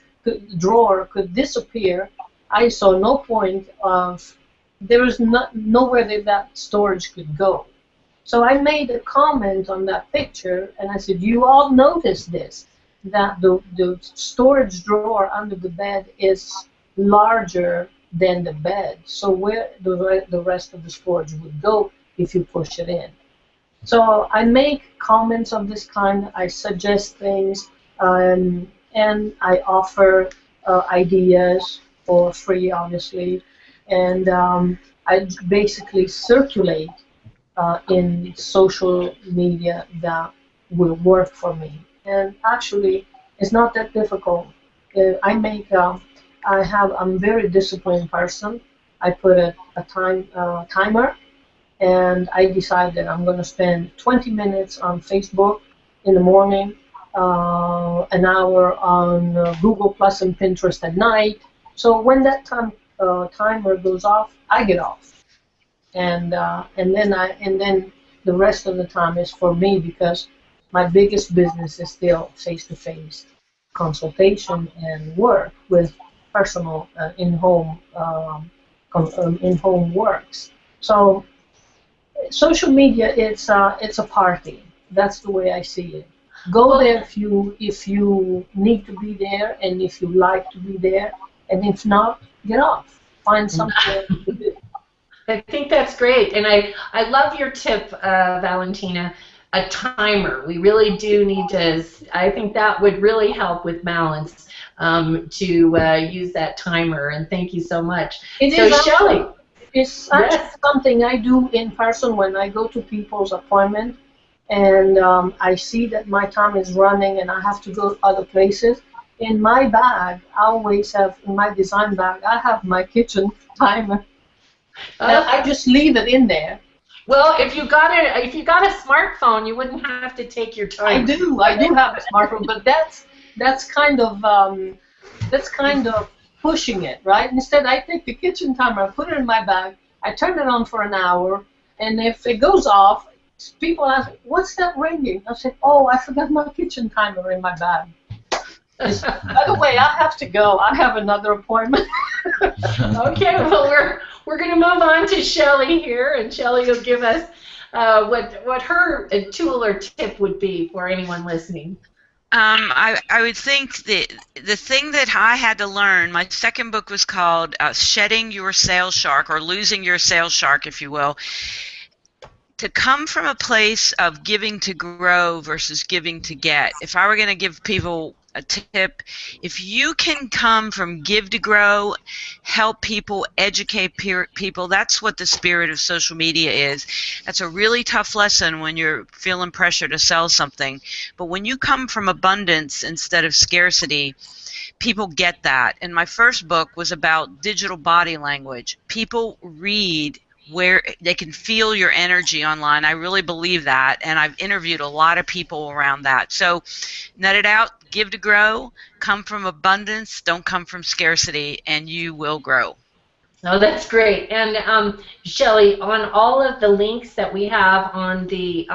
drawer could disappear, I saw no point of, there was nowhere that storage could go. So I made a comment on that picture, and I said, you all noticed this, that the storage drawer under the bed is larger than the bed. So where the rest of the storage would go if you push it in. So I make comments of this kind, I suggest things, and I offer ideas for free, obviously, and I basically circulate in social media that will work for me. And actually, it's not that difficult. I'm a very disciplined person. I put a timer, and I decide that I'm going to spend 20 minutes on Facebook in the morning, an hour on Google Plus and Pinterest at night. So when that timer goes off, I get off, and then the rest of the time is for me, because my biggest business is still face-to-face consultation and work with personal in-home works. So social media, it's a party. That's the way I see it. Go there if you need to be there, and if you like to be there, and if not, get off. Find something to do. I think that's great, and I love your tip, Valentina, a timer. We really do need to, I think that would really help with balance, to use that timer, and thank you so much. Shelley. It's actually something I do in person when I go to people's appointment, and I see that my time is running and I have to go to other places. In my bag, I always have, in my design bag, I have my kitchen timer. I just leave it in there. Well, if you got a smartphone, you wouldn't have to take your time. I do have a smartphone, but that's kind of pushing it, right? Instead, I take the kitchen timer, I put it in my bag, I turn it on for an hour, and if it goes off, people ask, "What's that ringing?" I say, "Oh, I forgot my kitchen timer in my bag." By the way, I have to go. I have another appointment. Okay, well, we're going to move on to Shelley here, and Shelley will give us what her tool or tip would be for anyone listening. I would think the thing that I had to learn, my second book was called Shedding Your Sales Shark, or Losing Your Sales Shark, if you will. To come from a place of giving to grow versus giving to get. If I were going to give people a tip, if you can come from give to grow, help people, educate people, that's what the spirit of social media is. That's a really tough lesson when you're feeling pressure to sell something. But when you come from abundance instead of scarcity, people get that. And my first book was about digital body language. People read where they can feel your energy online. I really believe that, and I've interviewed a lot of people around that. So nut it out, give to grow, come from abundance, don't come from scarcity, and you will grow. Oh, that's great. And Shelley, on all of the links that we have on the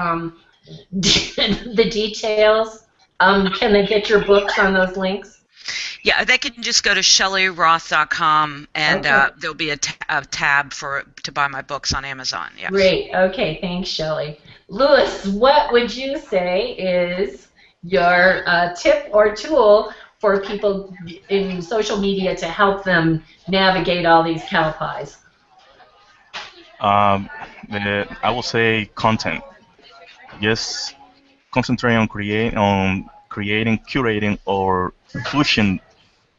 the details, can they get your books on those links? Yeah, they can just go to ShelleyRoth.com, and Okay. there'll be a tab to buy my books on Amazon. Yeah. Great. Okay, thanks, Shelley. Louis, what would you say is your tip or tool for people in social media to help them navigate all these cow pies? I will say content. Just concentrate on creating, curating, or pushing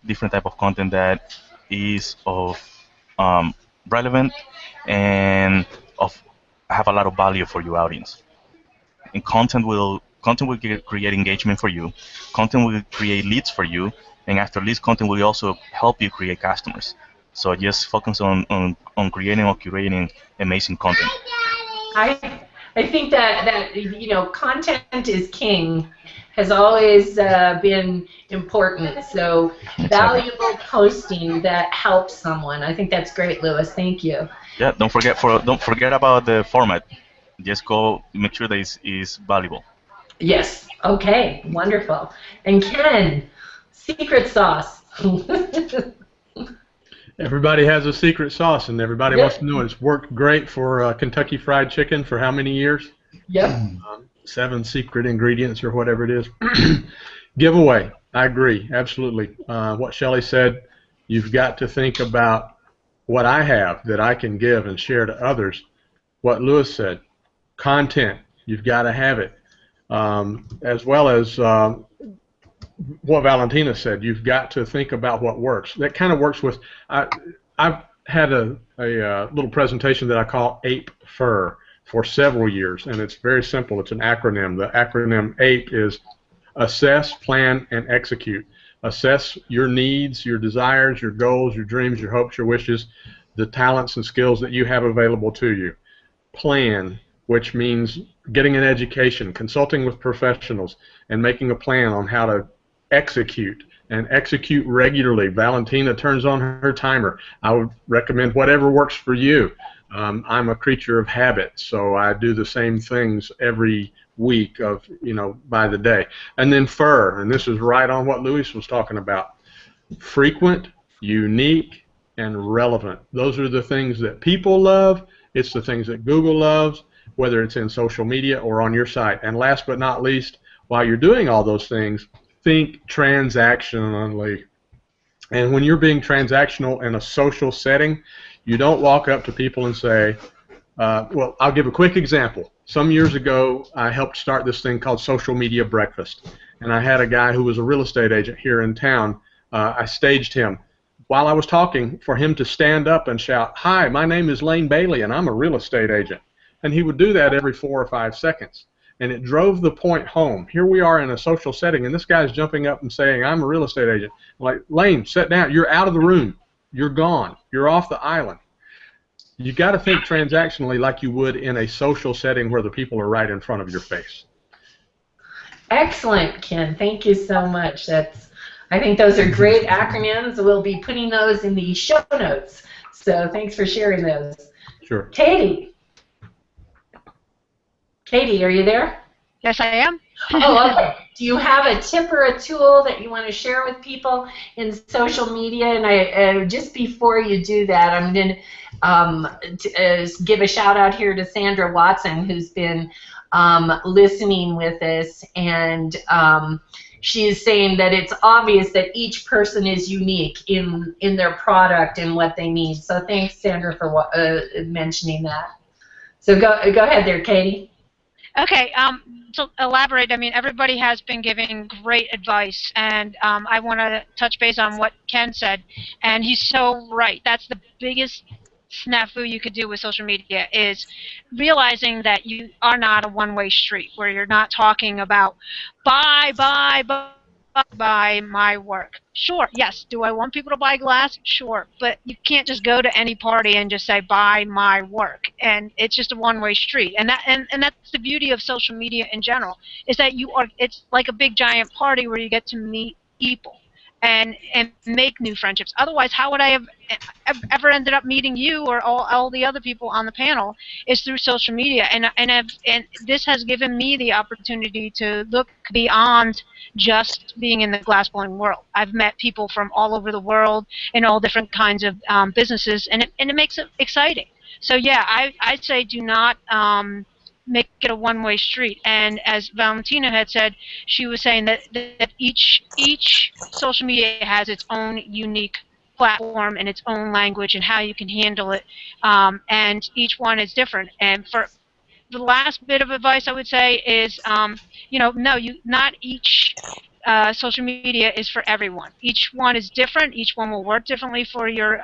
different type of content that is of relevant and of have a lot of value for your audience. And content will create engagement for you. Content will create leads for you, and after leads, content will also help you create customers. So just focus on creating or curating amazing content. I think that you know, content is king, has always been important. So valuable posting that helps someone. I think that's great, Louis. Thank you. Yeah, don't forget about the format. Just go make sure that it's valuable. Yes. Okay. Wonderful. And Ken, secret sauce. Everybody has a secret sauce, and everybody wants to know it's worked great for Kentucky Fried Chicken for how many years? Yep. 7 secret ingredients or whatever it is. Giveaway. I agree. Absolutely. What Shelley said, you've got to think about what I have that I can give and share to others. What Louis said, content. You've got to have it. As well as what Valentina said, you've got to think about what works. That kind of works with, I've had a little presentation that I call APE FUR for several years, and it's very simple. It's an acronym. The acronym APE is assess, plan, and execute. Assess your needs, your desires, your goals, your dreams, your hopes, your wishes, the talents and skills that you have available to you. Plan, which means getting an education, consulting with professionals, and making a plan on how to execute, and execute regularly. Valentina turns on her timer. I would recommend whatever works for you. I'm a creature of habit, so I do the same things every week by the day. And then FUR, and this is right on what Louis was talking about. Frequent, unique, and relevant. Those are the things that people love. It's the things that Google loves, whether it's in social media or on your site. And last but not least, while you're doing all those things, think transactionally. And when you're being transactional in a social setting, you don't walk up to people and say, well, I'll give a quick example. Some years ago, I helped start this thing called Social Media Breakfast. And I had a guy who was a real estate agent here in town. I staged him while I was talking for him to stand up and shout, "Hi, my name is Lane Bailey, and I'm a real estate agent." And he would do that every 4 or 5 seconds. And it drove the point home. Here we are in a social setting, and this guy's jumping up and saying, "I'm a real estate agent." I'm like, "Lane, sit down. You're out of the room. You're gone. You're off the island." You got to think transactionally like you would in a social setting where the people are right in front of your face. Excellent, Ken. Thank you so much. I think those are great acronyms. We'll be putting those in the show notes. So thanks for sharing those. Sure. Katie, are you there? Yes, I am. Oh, okay. Do you have a tip or a tool that you want to share with people in social media? And just before you do that, I'm going to give a shout out here to Sandra Watson, who's been listening with us, and she is saying that it's obvious that each person is unique in their product and what they need. So thanks, Sandra, for mentioning that. So go ahead there, Katie. Okay, to elaborate, I mean, everybody has been giving great advice, and I want to touch base on what Ken said, and he's so right. That's the biggest snafu you could do with social media, is realizing that you are not a one-way street, where you're not talking about buy my work. Sure, yes. Do I want people to buy glass? Sure, but you can't just go to any party and just say buy my work, and it's just a one-way street. And that's the beauty of social media in general, is that it's like a big giant party where you get to meet people and make new friendships. Otherwise, how would I have ever ended up meeting you or all the other people on the panel? Is through social media, and this has given me the opportunity to look beyond just being in the glass blowing world. I've met people from all over the world in all different kinds of businesses, and it makes it exciting. So yeah, I say do not make it a one-way street. And as Valentina had said, she was saying that each social media has its own unique platform and its own language and how you can handle it, and each one is different. And for the last bit of advice I would say is, not each social media is for everyone. Each one is different. Each one will work differently for your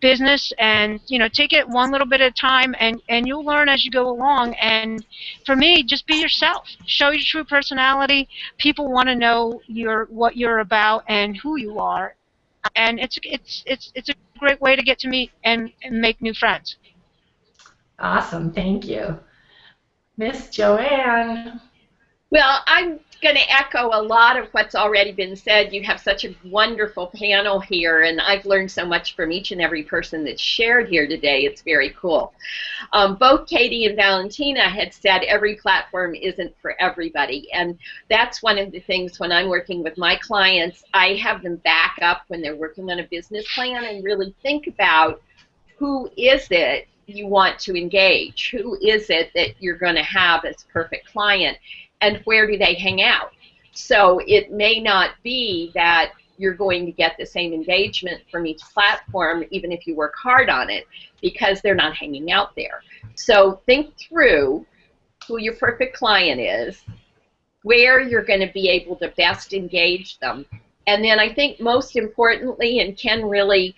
business, and take it one little bit at a time, and you'll learn as you go along. And for me, just be yourself. Show your true personality. People want to know what you're about and who you are, and it's a great way to get to meet and make new friends. Awesome, thank you. Miss Joeann. Well, I'm going to echo a lot of what's already been said. You have such a wonderful panel here, and I've learned so much from each and every person that's shared here today. It's very cool. Both Katie and Valentina had said every platform isn't for everybody, and that's one of the things when I'm working with my clients, I have them back up when they're working on a business plan and really think about who is it you want to engage, who is it that you're going to have as a perfect client, and where do they hang out. So it may not be that you're going to get the same engagement from each platform, even if you work hard on it, because they're not hanging out there. So think through who your perfect client is, where you're going to be able to best engage them. And then I think most importantly, and Ken really,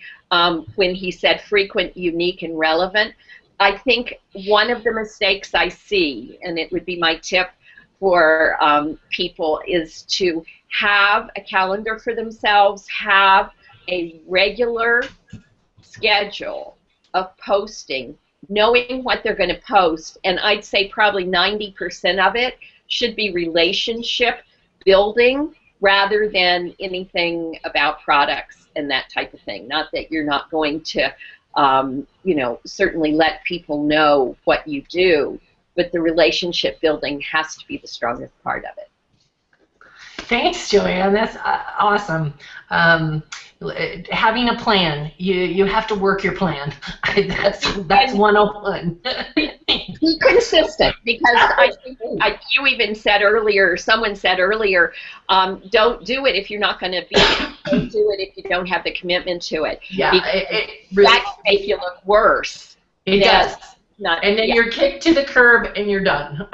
when he said frequent, unique, and relevant, I think one of the mistakes I see, and it would be my tip for people, is to have a calendar for themselves, have a regular schedule of posting, knowing what they're going to post, and I'd say probably 90% of it should be relationship building rather than anything about products and that type of thing. Not that you're not going to, certainly let people know what you do, but the relationship building has to be the strongest part of it. Thanks, Joeann. That's awesome. Having a plan, you have to work your plan. That's 101. Be consistent, because I think you even said earlier, someone said earlier, don't do it if you're not going to be. Don't do it if you don't have the commitment to it. Yeah, it really, that can make you look worse. It does. And then yeah. You're kicked to the curb and you're done.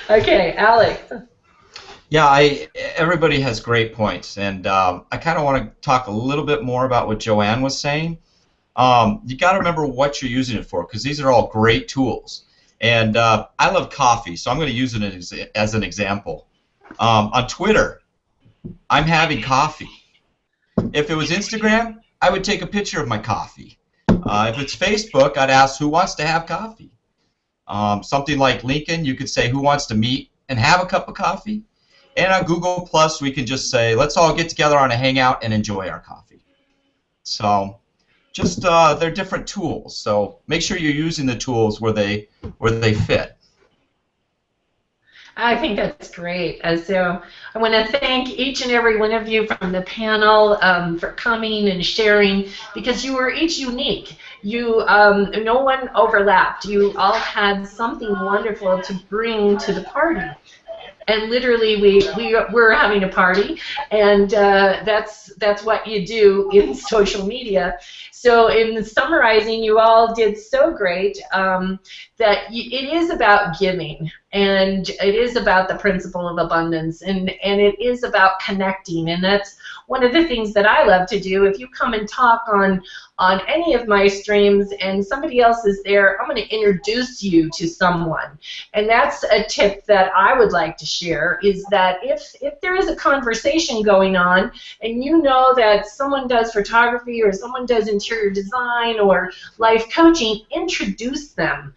Okay, Alex. Yeah, everybody has great points, and I kind of want to talk a little bit more about what Joeann was saying. You got to remember what you're using it for, because these are all great tools. And I love coffee, so I'm going to use it as an example. On Twitter, I'm having coffee. If it was Instagram, I would take a picture of my coffee. If it's Facebook, I'd ask who wants to have coffee. Something like Lincoln, you could say who wants to meet and have a cup of coffee. And on Google Plus, we can just say let's all get together on a hangout and enjoy our coffee. So just they're different tools. So make sure you're using the tools where they fit. I think that's great. So I want to thank each and every one of you from the panel for coming and sharing, because you were each unique. You, no one overlapped. You all had something wonderful to bring to the party. And literally, we're having a party, and that's what you do in social media. So in summarizing, you all did so great that it is about giving, and it is about the principle of abundance, and it is about connecting, and that's one of the things that I love to do. If you come and talk on any of my streams and somebody else is there, I'm going to introduce you to someone. And that's a tip that I would like to share, is that if there is a conversation going on and you know that someone does photography or someone does interior design or life coaching, introduce them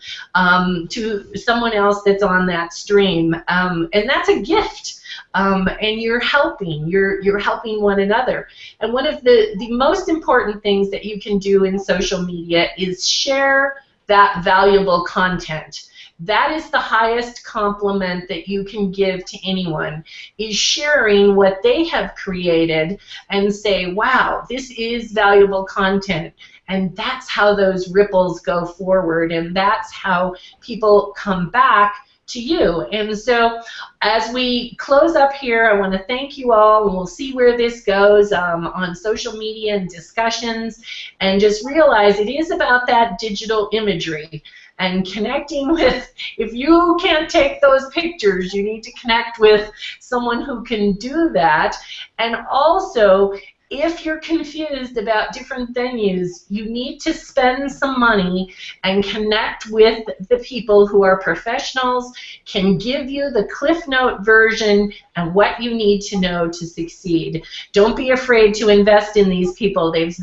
to someone else that's on that stream. And that's a gift. And you're helping one another. And one of the most important things that you can do in social media is share that valuable content. That is the highest compliment that you can give to anyone, is sharing what they have created and say, wow, this is valuable content. And that's how those ripples go forward, and that's how people come back to you. And so as we close up here, I want to thank you all, and we'll see where this goes on social media and discussions, and just realize it is about that digital imagery and connecting with, if you can't take those pictures, you need to connect with someone who can do that. And also, if you're confused about different venues, you need to spend some money and connect with the people who are professionals, can give you the Cliff Note version and what you need to know to succeed. Don't be afraid to invest in these people. They've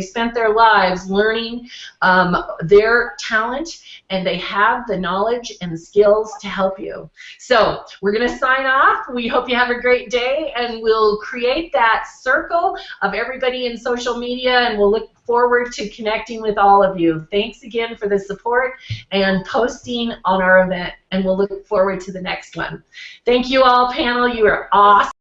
spent their lives learning their talent, and they have the knowledge and skills to help you. So we're going to sign off. We hope you have a great day, and we'll create that circle of everybody in social media, and we'll look forward to connecting with all of you. Thanks again for the support and posting on our event, and we'll look forward to the next one. Thank you all, panel. You are awesome.